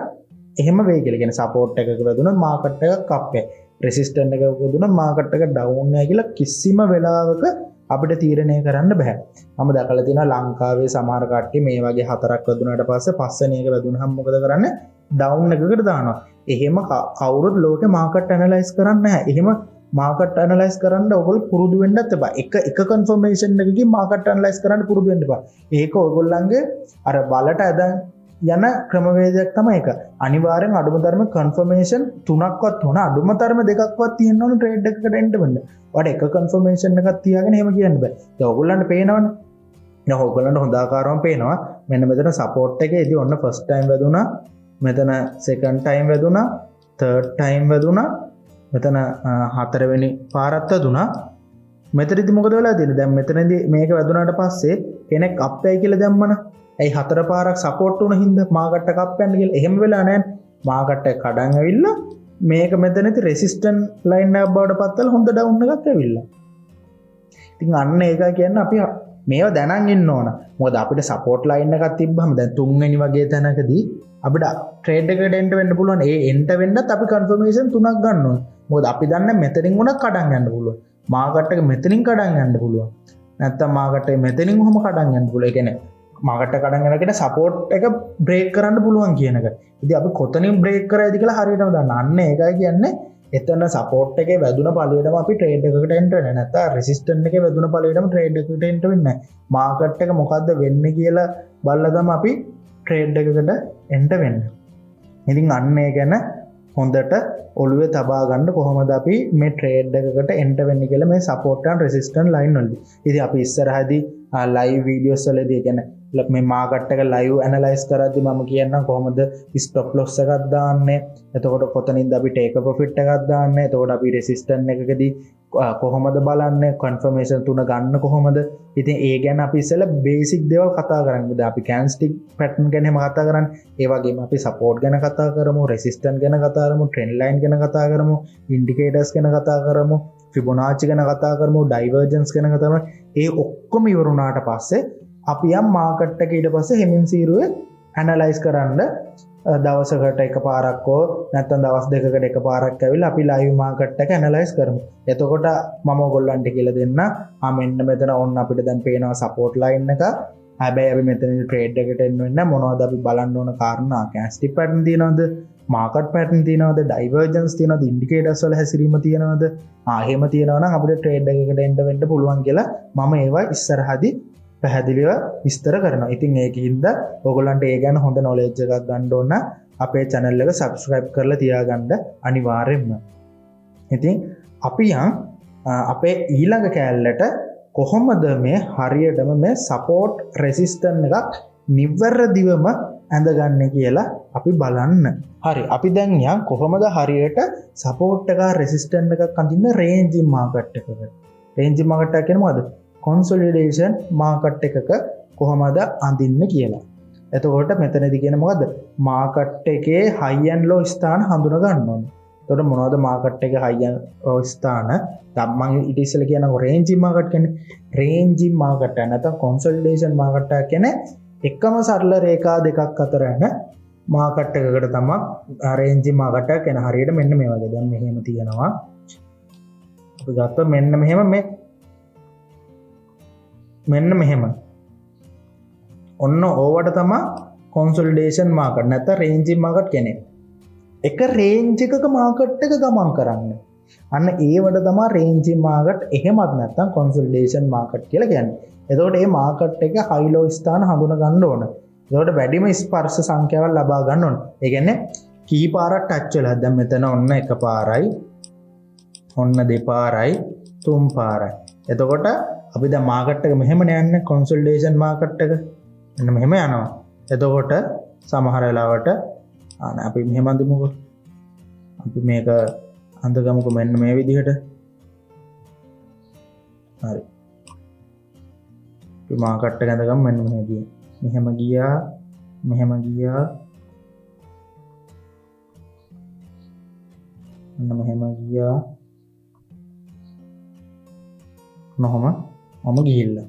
එහෙම වෙයි කියලා. කියන්නේ සපෝට් එකක වැදුන මාකට් එක අප් එක, රෙසිස්ටන්ට් එකක වැදුන මාකට් එක ඩවුන් එක කියලා කිසිම වෙලාවක අපිට තීරණය කරන්න බෑ. මම දැකලා තියෙනවා ලංකාවේ සමහර කට්ටිය මේ වගේ 4ක් වැදුනාට පස්සේ පස්වෙනි එක වැදුනහම මොකද කරන්නේ? ඩවුන් එකකට දානවා. එහෙම කවුරුත් ලෝකේ මාකට් ඇනලයිස් කරන්නේ නැහැ. එහෙම මාකට් ඇනලයිස් කරන්න ඔයගොල්ලෝ පුරුදු වෙන්නත් එපා. එක කන්ෆර්මේෂන් එකකින් මාකට් ඇනලයිස් කරන්න පුරුදු වෙන්න එපා. ඒක ඔයගොල්ලන්ගේ අර බලට අදන් යන ක්‍රමවේදයක් තමයි ඒක. අනිවාර්යෙන් අඩුම තරමේ කන්ෆර්මේෂන් 3ක්වත් වුණා අඩුම තරමේ 2ක්වත් තියෙන්න ඕන ට්‍රේඩ් එකකට එන්න වෙන්න. ඔයාලට එක කන්ෆර්මේෂන් එකක් තියාගෙන එහෙම කියන්න බෑ. දැන් ඔයගොල්ලන්ට පේනවනේ. දැන් ඔයගොල්ලන්ට හොඳ ආකාරවම පේනවා. මෙන්න මෙතන සපෝට් එකේදී ඔන්න ෆස්ට් ටයිම් වැදුනා. මෙතන සෙකන්ඩ් ටයිම් වැදුනා. තර්ඩ් ටයිම් වැදුනා. මෙතන 4 වෙනි පාරත් වැදුනා. මෙතනදී මොකද වෙලා තියෙන්නේ? දැන් මෙතනදී මේක වැදුනාට පස්සේ කෙනෙක් අප් එකයි කියලා දැම්මන. ඇයි 4 පාරක් සපෝට් වුණ හින්දා මාකට් එක අප් යන්න කියලා. එහෙම වෙලා නැහැ. මාකට් එක කඩන් ඇවිල්ලා මේක මෙතනදී රෙසිස්ටන්ට් ලයින් එකක් බවට පත්වලා හොඳ ඩවුන් එකක් ඇවිල්ලා. ඉතින් අන්න ඒක කියන්නේ අපි මේව දැනන් ඉන්න ඕන. මොකද අපිට සපෝට් ලයින් එකක් තිබ්බම දැන් 3 වෙනි වගේ තැනකදී අපිට ට්‍රේඩ් එකට එන්ට වෙන්න පුළුවන්. ඒ එන්ට වෙන්නත් අපි කන්ෆර්මේෂන් 3ක් ගන්න ඕන. මොකද අපි දන්නේ මෙතනින් උනත් කඩන් යන්න පුළුවන්. මාකට් එක මෙතනින් කඩන් යන්න පුළුවන්. නැත්තම් මාකට් එක මෙතනින් ඔහම කඩන් යන්න පුළුවන්. ඒ කියන්නේ මාකට් එක කඩන් යනකොට සපෝට් එක බ්‍රේක් කරන්න පුළුවන් කියන එක. ඉතින් අපි කොතනින් බ්‍රේක් කරයිද කියලා හරියටම දන්න. අන්න ඒකයි කියන්නේ එතන සපෝට් එකේ වැදුන පළියටම අපි ට්‍රේඩ් එකකට එන්ට වෙන්නේ. නැත්නම් රෙසිස්ටන්ට් එකේ වැදුන පළියටම ට්‍රේඩ් එකකට එන්ට වෙන්නේ නැහැ. මාකට් එක මොකද්ද වෙන්නේ කියලා බලලා තමයි අපි ට්‍රේඩ් එකකට එන්ට වෙන්නේ. ඉතින් අන්න ඒ ගැන හොඳට ඔළුවේ තබා ගන්න කොහොමද අපි මේ ට්‍රේඩ් එකකට එන්ට වෙන්නේ කියලා මේ සපෝට් and රෙසිස්ටන්ට් ලයින් වලදී. ඉතින් අපි ඉස්සරහදී ලයිව් වීඩියෝස් වලදී කියන්නේ මේ මාකට් එක ලයිව් ඇනලයිස් කරද්දී මම කියන්නම් කොහොමද ස්ටොප් ලොස් එකක් දාන්නේ. එතකොට කොතනින්ද අපි ටේක් ප්‍රොෆිට් එකක් දාන්නේ. එතකොට අපි රෙසිස්ටන්ට් එකකදී කොහොමද බලන්නේ, කන්ෆර්මේෂන් 3 ගන්න කොහොමද. ඉතින් ඒ ගැන අපි ඉස්සෙල්ලා බේසික් දේවල් කතා කරමු. දැන් අපි කැන්ඩල්ස්ටික් පැටර්න් ගැන කතා කරන්නේ. ඒ වගේම අපි සපෝට් ගැන කතා කරමු, රෙසිස්ටන්ට් ගැන කතා කරමු, ට්‍රෙන්ඩ් ලයින් ගැන කතා කරමු, ඉන්ඩිකේටර්ස් ගැන කතා කරමු, ෆිබොනාචි ගැන කතා කරමු, ඩයිවර්ජන්ස් ගැන කතා කරමු. ඒ ඔක්කොම ඉවරුණාට පස්සේ අපි යම් මාකට් එක ඊට පස්සේ හෙමින් සීරුවේ ඇනලයිස් කරන්න දවසකට එක පාරක් හෝ නැත්නම් දවස් දෙකකට එක පාරක් ඇවිල්ලා අපි ලයිව් මාකට් එක ඇනලයිස් කරමු. එතකොට මම ඔයගොල්ලන්ට කියලා දෙන්න මෙන්න මෙතන ඔන්න අපිට දැන් පේනවා සපෝට් ලයින් එක. හැබැයි අපි මෙතන ට්‍රේඩ් එකට එන්න වෙන්න මොනවද අපි බලන්න ඕන කාරණා? කැන්ඩල්ස්ටික් පැටර්න් තියෙනවද? මාකට් පැටර්න් තියෙනවද? ඩයිවර්ජන්ස් තියෙනවද? ඉන්ඩිකේටර්ස් වල හැසිරීම තියෙනවද? එහෙම තියෙනවා නම් අපිට ට්‍රේඩ් එකකට එන්න වෙන්න පුළුවන් කියලා මම ඒවා ඉස්සරහදී පැහැදිලිව විස්තර කරනවා. ඉතින් ඒකින්ද ඔයගොල්ලන්ට ඒ ගැන හොඳ නොලෙජ් එකක් ගන්න ඕන අපේ channel එක subscribe කරලා තියාගන්න අනිවාර්යෙන්ම. ඉතින් අපි අපේ ඊළඟ කෑල්ලට කොහොමද මේ හරියටම මේ support resistance එකක් නිවැරදිවම ඇඳගන්නේ කියලා අපි බලන්න. හරි, අපි දැන් කොහොමද හරියට support එක resistance එකක් අඳින්න range market එකකට. range market එක කියන්නේ මොකද? consolidation market එකක කොහොමද අඳින්න කියලා. එතකොට මෙතනදී කියන මොකද්ද? මාකට් එකේ හයි ඇන්ඩ් ලෝ ස්ථාන හඳුනා ගන්න ඕනේ. එතකොට මොනවද මාකට් එකේ හයි ඇන්ඩ් ලෝ ස්ථාන? දැන් මම ඊට ඉස්සෙල්ලා කියනවා රේන්ජින් මාකට් කියන්නේ. රේන්ජින් මාකට් එක නැත්නම් කොන්සොලිඩේෂන් මාකට් එක කියන්නේ එකම සරල රේඛා දෙකක් අතර යන මාකට් එකකට තමයි රේන්ජින් මාකට් එක කියන. හරියට මෙන්න මේ වගේ. දැන් මෙහෙම තියෙනවා. අපි ගත්තා මෙන්න මෙහෙම මෙන්න මෙහෙම. ඔන්න ඕවට තමයි කොන්සොලිඩේෂන් මාකට් නැත්නම් රේන්ජින් මාකට් කියන්නේ. එක රේන්ජ් එකක මාකට් එක ගමන් කරන්න. අන්න ඒවට තමයි රේන්ජින් මාකට් එහෙමත් නැත්නම් කොන්සොලිඩේෂන් මාකට් කියලා කියන්නේ. එතකොට මේ මාකට් එක හයි ලෝ ස්ථාන හඳුනා ගන්න ඕන. එතකොට වැඩිම ස්පර්ශ සංඛ්‍යාවක් ලබා ගන්න ඕන. ඒ කියන්නේ කී පාරක් ටච් වෙලා. දැන් මෙතන ඔන්න එක පාරයි, ඔන්න දෙපාරයි, තුන් පාරයි. එතකොට අපි දැන් මාකට් එක මෙහෙමනේ යන්නේ කොන්සොලිඩේෂන් මාකට් එක. මෙන්න මෙහෙම යනවා. එතකොට සමහර වෙලාවට අපි මෙහෙම අඳිමුකෝ. අපි මේක අඳගමුකෝ මෙන්න මේ විදිහට. හරි. අපි මාකට් එක අඳගමු මෙන්න මෙහෙම ගියා. මෙහෙම ගියා. මෙහෙම ගියා. මෙන්න මෙහෙම ගියා. මම ගිහිල්ලා.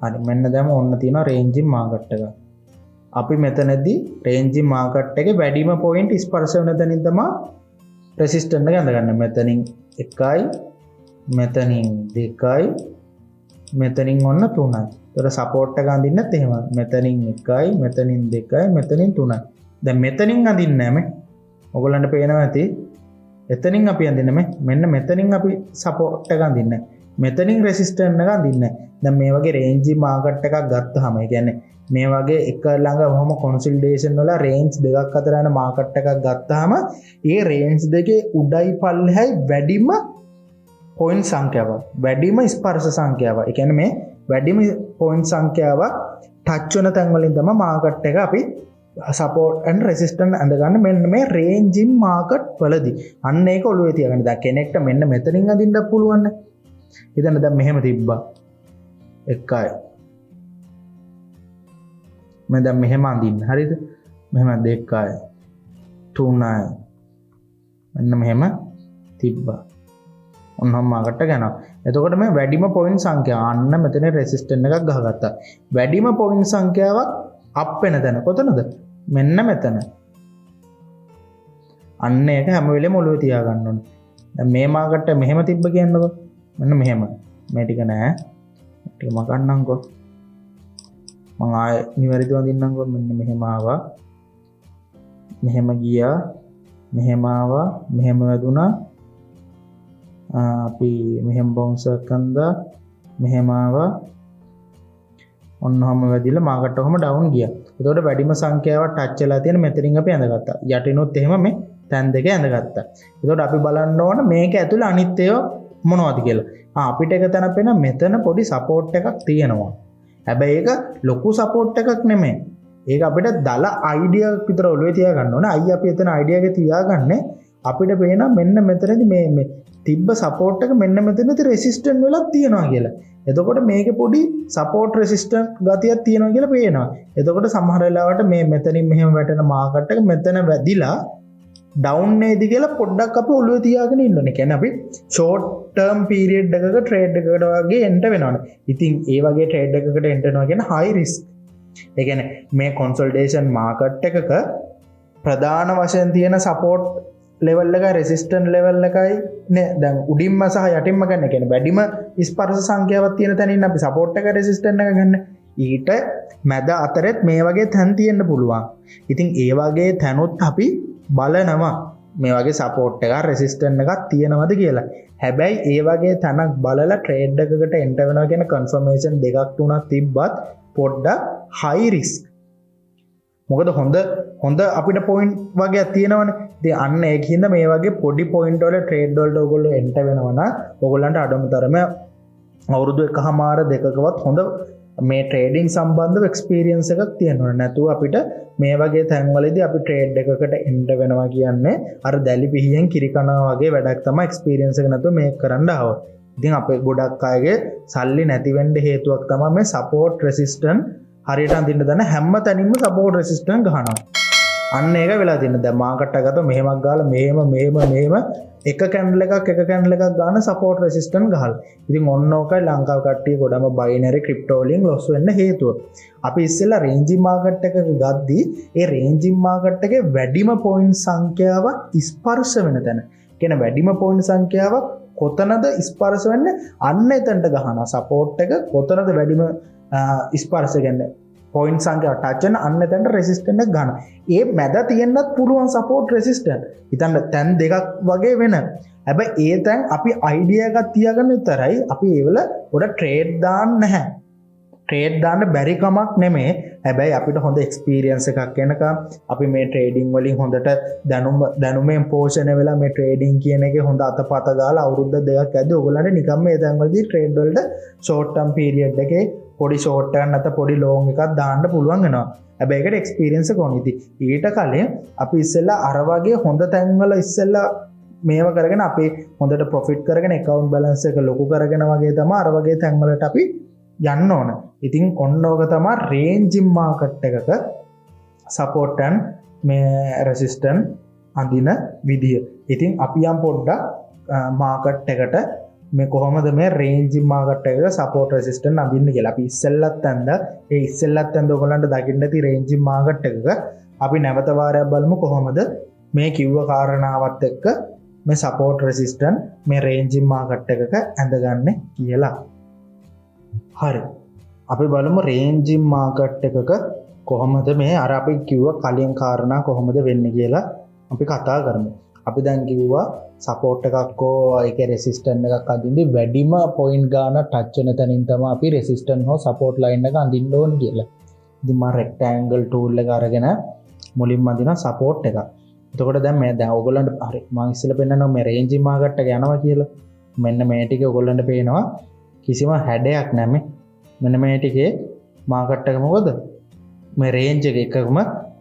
හරි මෙන්න දැන් ඔන්න තියෙනවා රේන්ජින් මාකට් එක. අපි මෙතනදී රේන්ජින් මාකට් එකේ වැඩිම පොයින්ට් ස්පර්ශ වෙන තැනින් තමයි රෙසිස්ටන්ට් එක අඳගන්නේ. මෙතනින් 1යි, මෙතනින් 2යි, මෙතනින් ඔන්න 3යි. ඒතර සපෝට් එක අඳින්නත් එහෙම. මෙතනින් 1යි, මෙතනින් 2යි, මෙතනින් 3යි. දැන් මෙතනින් අඳින්නේ නැහැ මේ. ඔයගොල්ලන්ට පේනවා ඇති. එතනින් අපි අඳින්නේ මේ. මෙන්න මෙතනින් අපි සපෝට් එක අඳින්නේ. මෙතනින් රෙසිස්ටන්ට් එක අඳින්නේ. දැන් මේ වගේ රේන්ජින් මාකට් එකක් ගත්තාම ඒ කියන්නේ මේ වගේ එක ළඟ වහම කොන්සොලිඩේෂන් වල රේන්ජ් දෙකක් අතර යන මාකට් එකක් ගත්තාම ඒ රේන්ජ් දෙකේ උඩයි පල්ලෙහායි වැඩිම පොයින්ට් සංඛ්‍යාවක්, වැඩිම ස්පර්ශ සංඛ්‍යාවක්. ඒ කියන්නේ මේ වැඩිම පොයින්ට් සංඛ්‍යාවක් ටච් වෙන තැන් වලින් තමයි මාකට් එක අපි සපෝට් ඇන්ඩ් රෙසිස්ටන්ට් අඳගන්න. මෙන්න මේ රේන්ජින් මාකට් වලදී අන්න ඒක ඔළුවේ තියාගන්න. දැන් කෙනෙක්ට මෙන්න මෙතනින් අඳින්න පුළුවන් නේ. හිතන්න දැන් මෙහෙම තිබ්බා. 1යි. මම දැන් මෙහෙම අඳින්න. හරිද? මෙහෙම 2යි. 3යි. මෙන්න මෙහෙම තිබ්බා. ඔන්නම මාකට් එක යනවා. එතකොට මේ වැඩිම පොයින්ට් සංඛ්‍යාව අන්න මෙතන රෙසිස්ටන්ට් එකක් ගහගත්තා. වැඩිම පොයින්ට් සංඛ්‍යාවක් අප් වෙන තැන කොතනද? මෙන්න මෙතන. අන්න ඒක හැම වෙලේම ඔළුවේ තියාගන්න ඕනේ. දැන් මේ මාකට් එක මෙහෙම තිබ්බ කියන්නකො. මෙන්න මෙහෙම. මේ ටික නෑ. ටික මකන්නම්කෝ. මම ආයෙ නිවැරදිව අඳින්නම්කෝ. මෙන්න මෙහෙම ආවා. මෙහෙම ගියා. මෙහෙම ආවා. මෙහෙම වැදුනා. අපි මෙහෙම බවුන්ස් එකක් අන්දා. මෙහෙම ආවා. ඔන්නම වැදිලා මාකට් එකම ඩවුන් ගියා. එතකොට වැඩිම සංඛ්‍යාවක් ටච් වෙලා තියෙන මෙතනින් අපි ඇඳගත්තා. යටිනොත් එහෙම මේ තැන් දෙක ඇඳගත්තා. එතකොට අපි බලන්න ඕන මේක ඇතුළේ අනිත් ඒවා මොනවද කියලා. අපිට එක තැන පේන මෙතන පොඩි සපෝට් එකක් තියෙනවා. හැබැයි ඒක ලොකු සපෝට් එකක් නෙමෙයි. ඒක අපිට දල අයිඩියා එකක් විතර ඔළුවේ තියාගන්න ඕනේ. අයියා අපි එතන අයිඩියා එක තියාගන්නේ අපිට පේනවා මෙන්න මෙතනදී මේ තිබ්බ සපෝට් එක මෙන්න මෙතනදී රෙසිස්ටන්ට් වෙලා තියෙනවා කියලා. එතකොට මේකේ පොඩි සපෝට් රෙසිස්ටන්ට් ගතියක් තියෙනවා කියලා පේනවා. එතකොට සමහර වෙලාවට මේ මෙතනින් මෙහෙම වැටෙන මාකට් එක මෙතන වැදිලා ඩවුන් නේද කියලා පොඩ්ඩක් අපි ඔළුවේ තියාගෙන ඉන්න ඕනේ. කියන්නේ අපි ෂෝට් ටර්ම් පීරියඩ් එකක ට්‍රේඩ් එකකට වගේ එන්ටර් වෙනවනේ. ඉතින් ඒ වගේ ට්‍රේඩ් එකකට එන්ටර් වෙනවා කියන්නේ හයි රිස්ක්. ඒ කියන්නේ මේ කොන්සොලිඩේෂන් මාකට් එකක ප්‍රධාන වශයෙන් තියෙන සපෝට් ලෙවල් එකයි රෙසිස්ටන්ට් ලෙවල් එකයි නේ දැන් උඩින්ම සහ යටින්ම ගන්න. කියන්නේ වැඩිම ස්පර්ශ සංඛ්‍යාවක් තියෙන තැනින් අපි සපෝට් එක රෙසිස්ටන්ට් එක ගන්න. ඊට මැද අතරෙත් මේ වගේ තැන් තියෙන්න පුළුවන්. ඉතින් ඒ වගේ තැනොත් අපි බලනවා මේ වගේ සපෝට් එකක් රෙසිස්ටන්ට් එකක් තියෙනවද කියලා. හැබැයි ඒ වගේ තැනක් බලලා ට්‍රේඩ් එකකට එන්ටර් වෙනවා කියන කන්ෆර්මේෂන් දෙකක් තුනක් තිබ්බත් පොඩ්ඩක් හයි රිස්ක්. මොකද හොඳ අපිට පොයින්ට් වගේ තියෙනවනේ. ඉතින් අන්න ඒකින්ද මේ වගේ පොඩි පොයින්ට් වල ට්‍රේඩ් වලට ඔයගොල්ලෝ එන්ටර් වෙනවා නම් ඔයගොල්ලන්ට අඩුම තරම අවුරුදු එකමාර දෙකකවත් හොඳ මේ ට්‍රේඩින් සම්බන්ධව එක්ස්පීරියන්ස් එකක් තියෙනවා. නැතුව අපිට මේ වගේ තැන්වලදී අපි ට්‍රේඩ් එකකට එන්ටර් වෙනවා කියන්නේ අර දැලි පිහියෙන් කිරි කනවා වගේ වැඩක් තමයි. එක්ස්පීරියන්ස් එක නැතුව මේක කරන්න ආව. ඉතින් අපේ ගොඩක් අයගේ සල්ලි නැති වෙන්න හේතුවක් තමයි මේ සපෝට් රෙසිස්ටන්ට් හරියට අඳින්න දන්න හැම තැනින්ම සපෝට් රෙසිස්ටන්ට් ගහනවා. අන්න ඒක වෙලා තියෙන. දැන් මාකට් එකකට මෙහෙමක් ගාලා මෙහෙම එක කැන්ඩල් එකක් ගන්න සපෝට් රෙසිස්ටන්ට් ගහලා. ඉතින් ඔන්න ඕකයි ලංකාව කට්ටිය ගොඩම බයිනරි ක්‍රිප්ටෝ වලින් ලොස් වෙන්න හේතුව. අපි ඉස්සෙල්ලා රේන්ජින් මාකට් එකක ගද්දී ඒ රේන්ජින් මාකට් එකේ වැඩිම පොයින්ට් සංඛ්‍යාවක් ස්පර්ශ වෙන තැන. කියන වැඩිම පොයින්ට් සංඛ්‍යාවක් කොතනද ස්පර්ශ වෙන්නේ අන්න එතනට ගහනවා. සපෝට් එක කොතනද වැඩිම ස්පර්ශ වෙන්නේ පොයින්ට් සංඛ්‍යාව ටච් වෙන අන්න එතනට රෙසිස්ටන්ට් එක ගන්න. ඒ මැද තියෙන්නත් පුළුවන් සපෝට් රෙසිස්ටන්ට්. හිතන්න තැන් දෙකක් වගේ වෙන. හැබැයි ඒ තැන් අපි අයිඩියා එකක් තියාගන්න විතරයි. අපි ඒවල පොඩ ට්‍රේඩ් දාන්න නැහැ. ට්‍රේඩ් දාන්න බැරි කමක් නෙමෙයි. හැබැයි අපිට හොඳ එක්ස්පීරියන්ස් එකක් එනකම් අපි මේ ට්‍රේඩින් වලින් හොඳට දැනුමෙන් පෝෂණය වෙලා මේ ට්‍රේඩින් කියන එකේ හොඳ අතපත ගාලා අවුරුද්ද දෙකක් ඇද්දි ඔයගොල්ලන්ට නිකම් මේ තැන් වලදී ට්‍රේඩ් වලට ෂෝට් ටර්ම් පීරියඩ් එකේ පොඩි ෂෝට් ටර්ම් නැත්නම් පොඩි ලොං එකක් දාන්න පුළුවන් වෙනවා. හැබැයි ඒකට එක්ස්පීරියන්ස් එක ඕනේ. ඉතින් ඊට කලින් අපි ඉස්සෙල්ලා අර වගේ හොඳ තැන් වල ඉස්සෙල්ලා මේව කරගෙන අපි හොඳට ප්‍රොෆිට් කරගෙන account balance එක ලොකු කරගෙන වගේ තමයි අර වගේ තැන් වලට අපි යන්න ඕන. ඉතින් ඔන්න ඕක තමයි රේන්ජින් මාකට් එකක සපෝට් ඇන් මේ රෙසිස්ටන්ට් අඳින විදිය. ඉතින් අපි යම් පොඩ්ඩක් මාකට් එකට මේ කොහොමද මේ රේන්ජින් මාකට් එකක සපෝට් රෙසිස්ටන්ට් අඳින්න කියලා. අපි ඉස්සෙල්ලත් ඇඳ ඔයගොල්ලන්ට දකින්න ඇති රේන්ජින් මාකට් එකක අපි නැවත වාරයක් බලමු කොහොමද මේ කිව්ව කාරණාවත් එක්ක මේ සපෝට් රෙසිස්ටන්ට් මේ රේන්ජින් මාකට් එකක ඇඳගන්නේ කියලා. හරි. අපි බලමු රේන්ජින් මාකට් එකක කොහොමද මේ අර අපි කිව්ව කලින් කාරණා කොහොමද වෙන්නේ කියලා අපි කතා කරමු. අපි දැන් කිව්වා සපෝට් එකක් හෝ ඒකේ රෙසිස්ටන්ට් එකක් අඳින්න වැඩිම පොයින්ට් ගාන ටච් වෙන තැනින් තමයි අපි රෙසිස්ටන්ට් හෝ සපෝට් ලයින් එක අඳින්න ඕනේ කියලා. ඉතින් මම රෙක්ටැන්ගල් ටූල් එක අරගෙන මුලින්ම අඳින සපෝට් එක. එතකොට දැන් ඔයගොල්ලන්ට හරි මම ඉස්සෙල්ලා පෙන්නනවා මේ රේන්ජින් මාකට් එක යනවා කියලා. මෙන්න මේ ටික ඔයගොල්ලන්ට පේනවා කිසිම හැඩයක් නැමෙ. මෙන්න මේ ටිකේ මාකට් එක මොකද? මේ රේන්ජ් එක එකම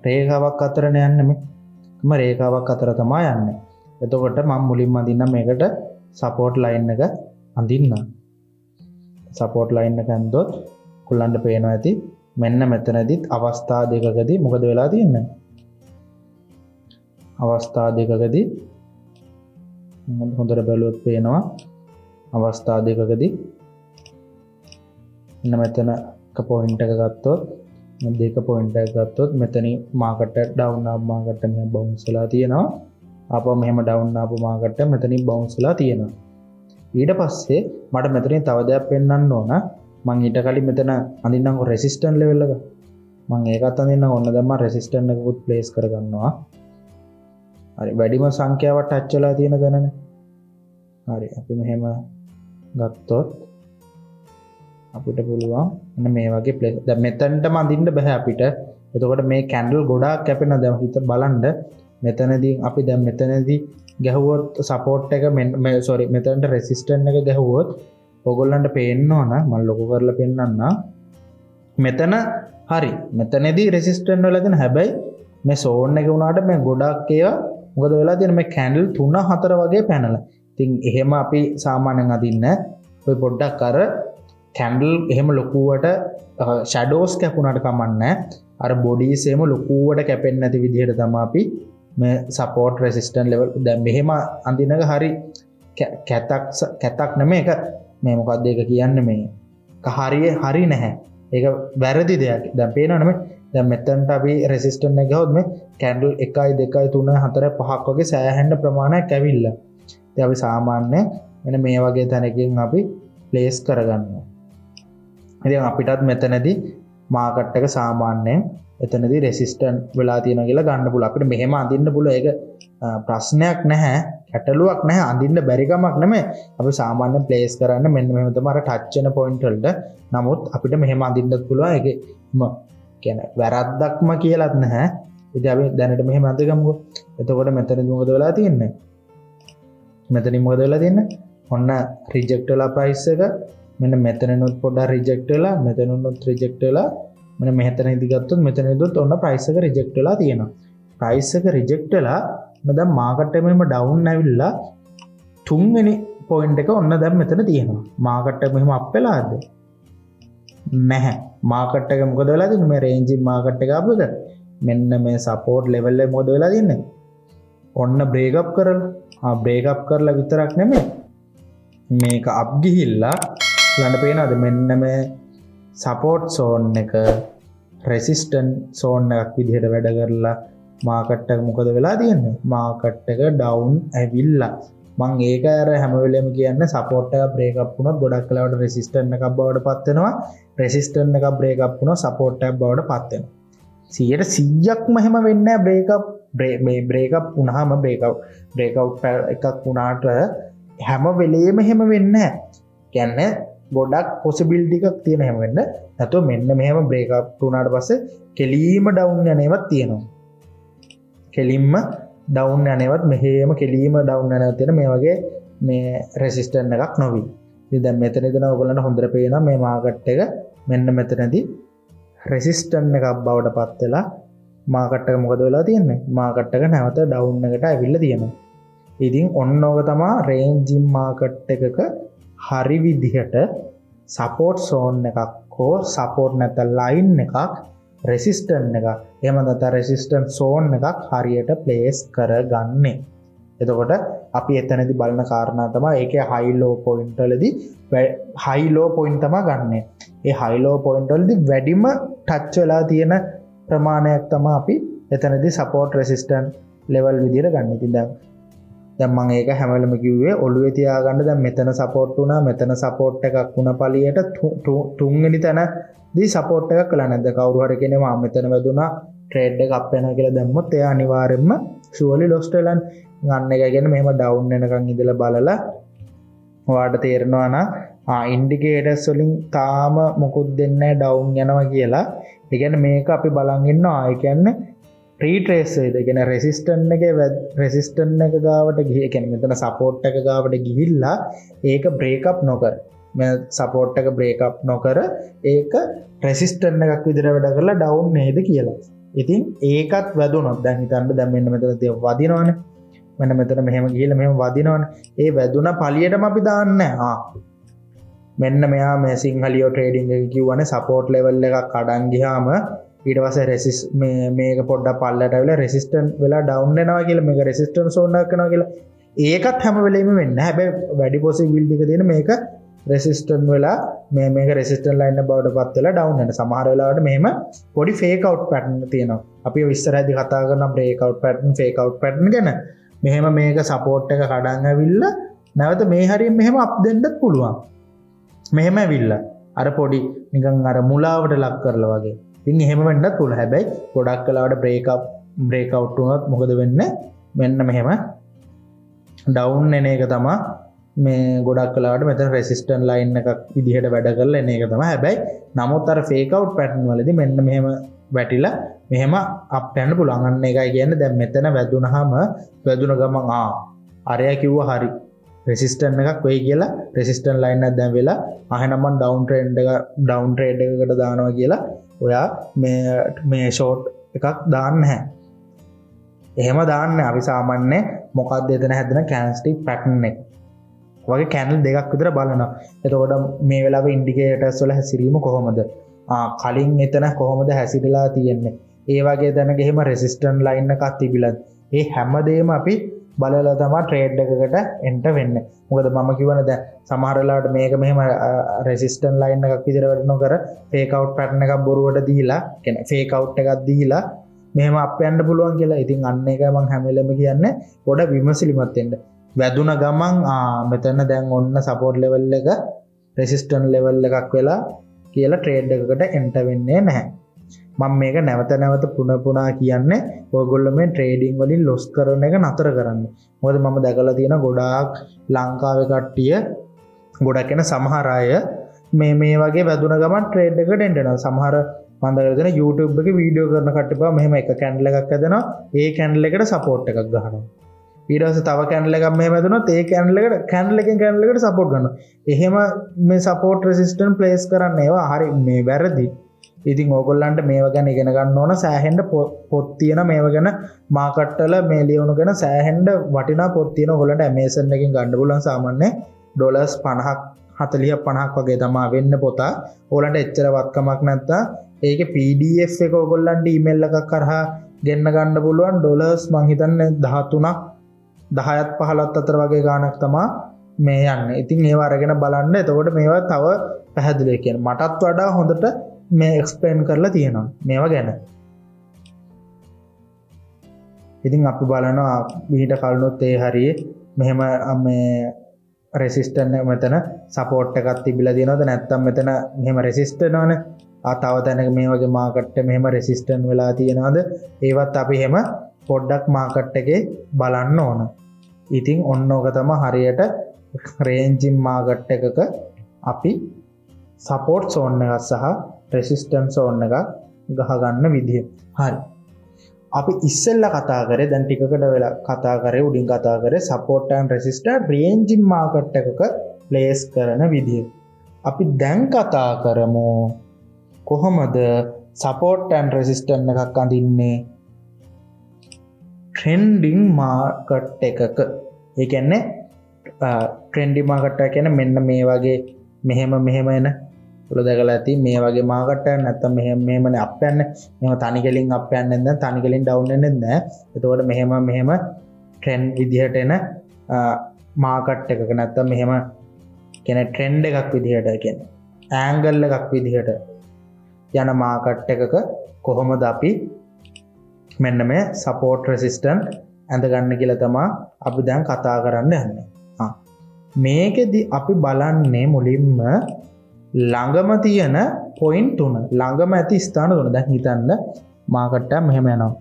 රේඛාවක් අතරනේ යන්නේ මේ. රේඛාවක් අතර තමයි යන්නේ. එතකොට මම මුලින්ම අඳින්න මේකට සපෝට් ලයින් එක අඳින්න. සපෝට් ලයින් එක අඳොත් කුලන්න පේනවා ඇති මෙන්න මෙතනදිත් අවස්ථා දෙකකදී මොකද වෙලා තියෙන්නේ? අවස්ථා දෙකකදී හොඳට බලුවොත් පේනවා අවස්ථා දෙකකදී මෙන්න මෙතන එක පොයින්ට් එක ගත්තොත් දෙක පොයින්ට් එකක් ගත්තොත් මෙතනින් මාකට් එක ඩවුන් ආපු මාකට් එක මෙහෙම බවුන්ස් වෙලා තියෙනවා. ආපහු මෙහෙම ඩවුන් ආපු මාකට් එක මෙතනින් බවුන්ස් වෙලා තියෙනවා. ඊට පස්සේ මට මෙතනින් තව දෙයක් පෙන්වන්න ඕන. මම ඊට කලින් මෙතන අඳින්නකො රෙසිස්ටන්ට් ලෙවල් එක. මම ඒකත් අඳින්න ඕන. දැන් මම රෙසිස්ටන්ට් එකකුත් ප්ලේස් කරගන්නවා. හරි වැඩිම සංඛ්‍යාවක් ටච් වෙලා තියෙන දැනනේ. හරි අපි මෙහෙම ගත්තොත් අපිට පුළුවන් මෙන්න මේ වගේ ප්ලේස්. දැන් මෙතනටම අඳින්න බෑ අපිට. එතකොට මේ කැන්ඩල් ගොඩාක් කැපෙනවා. දැන් හිත බලන්න මෙතනදී අපි දැන් මෙතනදී ගැහුවොත් සපෝට් එක මෙතනට රෙසිස්ටන්ට් එක ගැහුවොත් ඔයගොල්ලන්ට පේන්න ඕන මම ලොකු කරලා පෙන්නන්න. මෙතන හරි මෙතනදී රෙසිස්ටන්ට් වල දෙන හැබැයි මේ සෝන් එක වුණාට මේ ගොඩක් ඒවා මොකද වෙලා තියෙන්නේ මේ කැන්ඩල් 3 4 වගේ පැනලා. ඉතින් එහෙම අපි සාමාන්‍යයෙන් අදින්න ඔය පොඩ්ඩක් අර කැන්ඩල් එහෙම ලොකුවට ෂැඩෝස් කැපුණාට කමන්නේ. අර බොඩීස් එහෙම ලොකුවට කැපෙන්නේ නැති විදිහට තමයි අපි මේ සපෝට් රෙසිස්ටන්ට් ලෙවල් දැන් මෙහෙම අඳිනක හරි කැතක් නෙමෙයි ඒක මේ මොකක්ද ඒක කියන්නේ මේ හරි නැහැ. ඒක වැරදි දෙයක්. දැන් පේනවනේ මේ දැන් මෙතනට අපි රෙසිස්ටන්ට් එක ගහුවොත් මේ කැන්ඩල් 1 2 3 4 5ක් වගේ සෑහෙන ප්‍රමාණයක් ඇවිල්ලා. ඉතින් අපි සාමාන්‍ය මෙන්න මේ වගේ තැනකින් අපි ප්ලේස් කරගන්නවා. ඉතින් අපිටත් මෙතනදී මාකට් එක සාමාන්‍යයෙන් එතනදී රෙසිස්ටන්ට් වෙලා තියෙනවා කියලා ගන්න පුළුවන්. අපිට මෙහෙම අඳින්න පුළුවන්. ඒක ප්‍රශ්නයක් නැහැ. ගැටලුවක් නැහැ. අඳින්න බැරි කමක් නෙමෙයි. අපි සාමාන්‍යයෙන් ප්ලේස් කරන්න මෙන්න මෙහෙම තමයි අර ටච් වෙන පොයින්ට් වලට. නමුත් අපිට මෙහෙම අඳින්නත් පුළුවන්. ඒකේ කියන්නේ වැරද්දක්ම කියලාත් නැහැ. ඉතින් අපි දැනට මෙහෙම අඳගමුකෝ. එතකොට මෙතනදී මොකද වෙලා තියෙන්නේ? මෙතනින් මොකද වෙලා තියෙන්නේ? ඔන්න රිජෙක්ට් වෙලා ප්‍රයිස් එක මෙන්න මෙතනනොත් පොඩ්ඩක් රිජෙක්ට් වෙලා මෙතනනොත් රිජෙක්ට් වෙලා මෙන්න මෙතනදී ගත්තොත් මෙතනදීත් ඔන්න ප්‍රයිස් එක රිජෙක්ට් වෙලා තියෙනවා. ප්‍රයිස් එක රිජෙක්ට් වෙලා දැන් මාකට් එක මෙහෙම ඩවුන් ඇවිල්ලා තුන්වෙනි පොයින්ට් එක ඔන්න දැන් මෙතන තියෙනවා. මාකට් එක මෙහෙම අප් වෙලාද? නැහැ. මාකට් එක මොකද වෙලා තියෙන්නේ? මේ රේන්ජින් මාකට් එක ආපු එක මෙන්න මේ සපෝට් ලෙවල් එක මොකද වෙලා තියෙන්නේ? ඔන්න බ්‍රේක් අප් කරලා බ්‍රේක් අප් කරලා විතරක් නෙමෙයි මේක අප් ගිහිල්ලා ඊළඟ පේනවාද මෙන්න මේ සපෝට් සෝන් එක රෙසිස්ටන්ට් සෝන් එකක් විදිහට වැඩ කරලා මාකට් එක මොකද වෙලා තියෙන්නේ? මාකට් එක ඩවුන් ඇවිල්ලා මම ඒක අර හැම වෙලෙම කියන්නේ සපෝට් එක බ්‍රේක් අප් වුණොත් ගොඩක් වෙලාවට රෙසිස්ටන්ට් එකක් බවට පත් වෙනවා. රෙසිස්ටන්ට් එකක් බ්‍රේක් අප් වුණොත් සපෝට් එකක් බවට පත් වෙනවා. 100%ක්ම එහෙම වෙන්නේ නැහැ බ්‍රේක් අප් බ්‍රේක් අප් වුණාම බ්‍රේක් අවුට් එකක් වුණාට හැම වෙලෙම එහෙම වෙන්නේ නැහැ. කියන්නේ ගොඩක් පොසිබිලිටි එකක් තියෙන හැම වෙන්න. නැත්නම් මෙන්න මෙහෙම බ්‍රේක් අප් වුණාට පස්සේ කෙලීම ඩවුන් යන ඒවාත් තියෙනවා. කෙලින්ම ඩවුන් යන ඒවාත් මෙහෙම කෙලීම ඩවුන් යනවා තියෙන මේ වගේ මේ රෙසිස්ටන්ට් එකක් නොවි. ඉතින් දැන් මෙතනදී නම් ඔයගොල්ලන්ට හොඳට පේනවා මේ මාකට් එක මෙන්න මෙතනදී රෙසිස්ටන්ට් එකක් බවට පත් වෙලා මාකට් එක මොකද වෙලා තියෙන්නේ? මාකට් එක නැවත ඩවුන් එකට ඇවිල්ලා තියෙනවා. ඉතින් ඔන්න ඕක තමයි රේන්ජින් මාකට් එකක හරි විදිහට සපෝට් සෝන් එකක් හෝ සපෝට් නැත්නම් ලයින් එකක් රෙසිස්ටන්ට් එකක් එහෙම නැත්නම් රෙසිස්ටන්ට් සෝන් එකක් හරියට ප්ලේස් කරගන්නේ. එතකොට අපි එතනදී බලන කාරණා තමයි ඒකේ හයි ලෝ පොයින්ට් වලදී හයි ලෝ පොයින්ට් තමයි ගන්නෙ. ඒ හයි ලෝ පොයින්ට් වලදී වැඩිම ටච් වෙලා තියෙන ප්‍රමාණයක් තමයි අපි එතනදී සපෝට් රෙසිස්ටන්ට් ලෙවල් විදිහට ගන්න. ඉතින් දැන් මම ඒක හැම වෙලම කිව්වේ ඔළුවේ තියාගන්න. දැන් මෙතන සපෝට් වුණා, මෙතන සපෝට් එකක් වුණා පළියට තුන්වෙනි තැනදී සපෝට් එකක් කළා නැද්ද? කවුරු හරි කෙනෙක් මම මෙතන වැදුනා ට්‍රේඩ් එක අප් වෙනවා කියලා දැම්මොත් එයා අනිවාර්යයෙන්ම ෂුවර්ලි ලොස්ට් වෙලා ගන්න එක කියන්නේ මෙහෙම ඩවුන් වෙනකන් ඉඳලා බලලා ඔයාලට තේරෙනවා නම් ඉන්ඩිකේටර්ස් වලින් තාම මොකුත් දෙන්නේ නැහැ ඩවුන් යනවා කියලා. ඒ කියන්නේ මේක අපි බලන් ඉන්නවා. ඒ කියන්නේ රීට්‍රේස් වේද. ඒ කියන්නේ රෙසිස්ටන්ට් එක ගාවට ගිහින් ඒ කියන්නේ මෙතන සපෝට් එක ගාවට ගිහිල්ලා ඒක බ්‍රේක් අප් නොකර මේ සපෝට් එක බ්‍රේක් අප් නොකර ඒක රෙසිස්ටන්ට් එකක් විදිහට වැඩ කරලා ඩවුන් නේද කියලා. ඉතින් ඒකත් වැදුනොත් දැන් හිතන්න දැන් මෙන්න මෙතන වදිනවනේ. මෙන්න මෙතන මෙහෙම ගිහිල්ලා මෙහෙම වදිනවනේ. ඒ වැදුන පළියටම අපි දාන්නේ නැහැ. මෙන්න මෙයා මේ සිංහලියෝ ට්‍රේඩින් එක කිව්වනේ සපෝට් ලෙවල් එකක් කඩන් ගියාම ඊට පස්සේ මේක පොඩ්ඩක් පල්ලට ඇවිල්ලා රෙසිස්ටන්ට් වෙලා ඩවුන් වෙනවා කියලා මේක රෙසිස්ටන්ස් සෝන් එකක් කරනවා කියලා. ඒකත් හැම වෙලෙම වෙන්නේ නැහැ. හැබැයි වැඩි පොසිබිලිටි එක තියෙන මේක රෙසිස්ටන්ට් වෙලා මේක රෙසිස්ටන්ට් ලයින් එක බවට පත් වෙලා ඩවුන් වෙනවා. සමහර වෙලාවට මෙහෙම පොඩි ෆේක් අවුට් පැටර්න් තියෙනවා. අපි ඉස්සරහදී කතා කරන break out pattern fake out pattern ගැන. මෙහෙම මේක සපෝට් එක කඩන් ඇවිල්ලා නැවත මේ හරියෙන් මෙහෙම අප් දෙන්නත් පුළුවන්. මෙහෙම ඇවිල්ලා අර පොඩි නිකන් අර මුලාවට ලක් කරලා වගේ. ඉතින් එහෙම වෙන්නත් පුළුවන්. හැබැයි ගොඩක් වෙලාවට බ්‍රේක් අවුට් වුණොත් මොකද වෙන්නේ? මෙන්න මෙහෙම ඩවුන් වෙන එක තමයි මේ ගොඩක් වෙලාවට මෙතන රෙසිස්ටන්ට් ලයින් එකක් විදිහට වැඩ කරලා එන එක තමයි. හැබැයි නමුත් අර ෆේක් අවුට් පැටර්න් වලදී මෙන්න මෙහෙම වැටිලා මෙහෙම අප් යන්න පුළුවන්. අන්න ඒකයි කියන්නේ දැන් මෙතන වැදුනහම වැදුන ගමන් අරයා කිව්වා හරි රෙසිස්ටන්ට් එකක් වෙයි කියලා රෙසිස්ටන්ට් ලයින් එකක් දැන් වෙලා අහනම් මම ඩවුන් ට්‍රේඩ් එකකට දානවා කියලා ඔයා මේ ෂෝට් එකක් දාන්න නැහැ. එහෙම දාන්නේ අපි සාමාන්‍ය මොකක්ද එතන හැදෙන කැන්ඩල්ස්ටික් පැටර්න් එක වගේ කැන්ඩල් දෙකක් විතර බලනවා. එතකොට මේ වෙලාවේ ඉන්ඩිකේටර්ස් වල හැසිරීම කොහොමද? කලින් එතන කොහොමද හැසිරලා තියෙන්නේ? ඒ වගේ දැනග එහෙම රෙසිස්ටන්ට් ලයින් එකක් තිබිලා ඒ හැමදේම අපි බලලා තමයි ට්‍රේඩ් එකකට එන්ටර් වෙන්නේ. මොකද මම කියවනේ දැන් සමහර වෙලාවට මේක මෙහෙම රෙසිස්ටන්ට් ලයින් එකක් විදිහට වැඩ නොකර ෆේක් අවුට් පැටර්න් එකක් බොරුවට දීලා කියන්නේ ෆේක් අවුට් එකක් දීලා මෙහෙම අප් යන්න පුළුවන් කියලා. ඉතින් අන්න එකයි මම හැම වෙලෙම කියන්නේ පොඩ විමසිලිමත් වෙන්න. වැදුන ගමන් මෙතන දැන් ඔන්න සපෝට් ලෙවල් එක රෙසිස්ටන්ට් ලෙවල් එකක් වෙලා කියලා ට්‍රේඩ් එකකට එන්ටර් වෙන්නේ නැහැ. මම මේක නැවත පුනා කියන්නේ ඔයගොල්ලෝ මේ ට්‍රේඩින් වලින් ලොස් කරන එක නතර කරන්න. මොකද මම දැකලා තියෙන ගොඩාක් ලංකාවේ කට්ටිය ගොඩක් වෙන සමහර අය මේ වගේ වැදුන ගමන් ට්‍රේඩ් එකකට එන්ටර් සමහර මම දැකලා තියෙන YouTube එකේ වීඩියෝ කරන කට්ටිය පවා මෙහෙම එක කැන්ඩල් එකක් හදනවා. ඒ කැන්ඩල් එකට සපෝට් එකක් ගහනවා. ඊට පස්සේ තව කැන්ඩල් එකක් මෙහෙම හදුනොත් ඒ කැන්ඩල් එකෙන් කැන්ඩල් එකට සපෝට් ගන්නවා. එහෙම මේ සපෝට් රෙසිස්ටන්ට් ප්ලේස් කරන්න ඒවා හරි මේ වැරදි. ඉතින් ඕගොල්ලන්ට මේව ගැන ඉගෙන ගන්න ඕන. සෑහෙන්න පොත් තියෙන මේව ගැන මාකට් වල මේ ලියුණු ගැන සෑහෙන්න වටිනා පොත් තියෙන. ඕගොල්ලන්ට Amazon එකෙන් ගන්න පුළුවන් සාමාන්‍ය $50ක් 40 50ක් වගේ තමයි වෙන්න පොත. ඕලන්ට එච්චර වත්කමක් නැත්නම් ඒකේ PDF එක ඕගොල්ලන්ට ඊමේල් එකක් කරහා ගෙන්න ගන්න පුළුවන් ඩොලර්ස් මං හිතන්නේ 13ක් 10ත් 15ත් අතර වගේ ගාණක් තමයි මේ යන්නේ. ඉතින් ඒව අරගෙන බලන්න. එතකොට මේවා තව පැහැදිලිව කියන්නේ මටත් වඩා හොඳට මේ එක්ස්ප්ලেইন කරලා තියෙනවා මේවා ගැන. ඉතින් අපි බලනවා මීට කලිනුත් ඒ හරියේ මෙහෙම මේ රෙසිස්ටන්ට් එක මෙතන සපෝට් එකක් තිබිලා තියෙනවද නැත්නම් මෙතන මෙහෙම රෙසිස්ට් වෙනවනේ. තව තැනක මේ වගේ මාකට් එක මෙහෙම රෙසිස්ටන්ට් වෙලා තියෙනවද? ඒවත් අපි එහෙම පොඩ්ඩක් මාකට් එකේ බලන්න ඕන. ඉතින් ඔන්න ඕක තමයි හරියට රේන්ජින් මාකට් එකක අපි සපෝට් සෝන් එකක් සහ රෙසිස්ටන්ස් සෝන් එකක් ගහගන්න විදිය. හරි. අපි ඉස්සෙල්ලා කතා කරේ දැන් ටිකකට වෙලා කතා කරේ උඩින් කතා කරේ සපෝට් ඇන්ඩ් රෙසිස්ටන්ට් රේන්ජින් මාකට් එකක ප්ලේස් කරන විදිය. අපි දැන් කතා කරමු කොහොමද සපෝට් ඇන්ඩ් රෙසිස්ටන්ට් එකක් අඳින්නේ ට්‍රෙන්ඩින් මාකට් එකක. ඒ කියන්නේ ට්‍රෙන්ඩින් මාකට් එක කියන්නේ මෙන්න මේ වගේ මෙහෙම එන ඔල දැකලා ඇති මේ වගේ මාකට් එකක් නැත්තම් මෙහෙමනේ අප් යන්නේ. මෙහෙම තනි කෙලින් අප් යන්නේ නැත්නම් තනි කෙලින් ඩවුන් වෙන්නේ නැහැ. එතකොට මෙහෙම ට්‍රෙන්ඩ් විදිහට එන මාකට් එකක නැත්තම් මෙහෙම කියන්නේ ට්‍රෙන්ඩ් එකක් විදිහට කියන්නේ ඇන්ගල් එකක් විදිහට යන මාකට් එකක කොහොමද අපි මෙන්න මේ සපෝට් රෙසිස්ටන්ට් ඇඳගන්න කියලා තමයි අපි දැන් කතා කරන්න යන්නේ. මේකෙදි අපි බලන්නේ මුලින්ම ළඟම තියෙන පොයින්ට් 3 ළඟම ඇති ස්ථාන 3. දැන් හිතන්න මාකට් එක මෙහෙම යනවා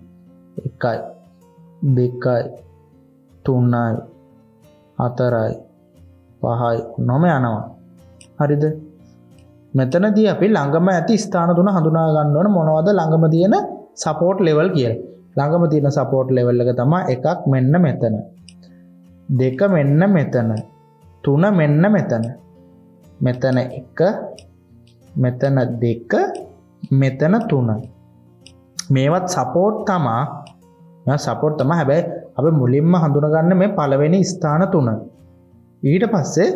1 2 3 4 5 නොම යනවා. හරිද? මෙතනදී අපි ළඟම ඇති ස්ථාන 3 හඳුනා ගන්න ඕන මොනවද ළඟම තියෙන සපෝට් ලෙවල් කියලා. ළඟම තියෙන සපෝට් ලෙවල් එක තමයි එකක් මෙන්න මෙතන. දෙක මෙන්න මෙතන. 3 මෙන්න මෙතන. මෙතන 1 මෙතන 2 මෙතන 3. මේවත් සපෝට් තමයි. මේ සපෝට් තමයි. හැබැයි අපි මුලින්ම හඳුනගන්න මේ පළවෙනි ස්ථාන 3. ඊට පස්සේ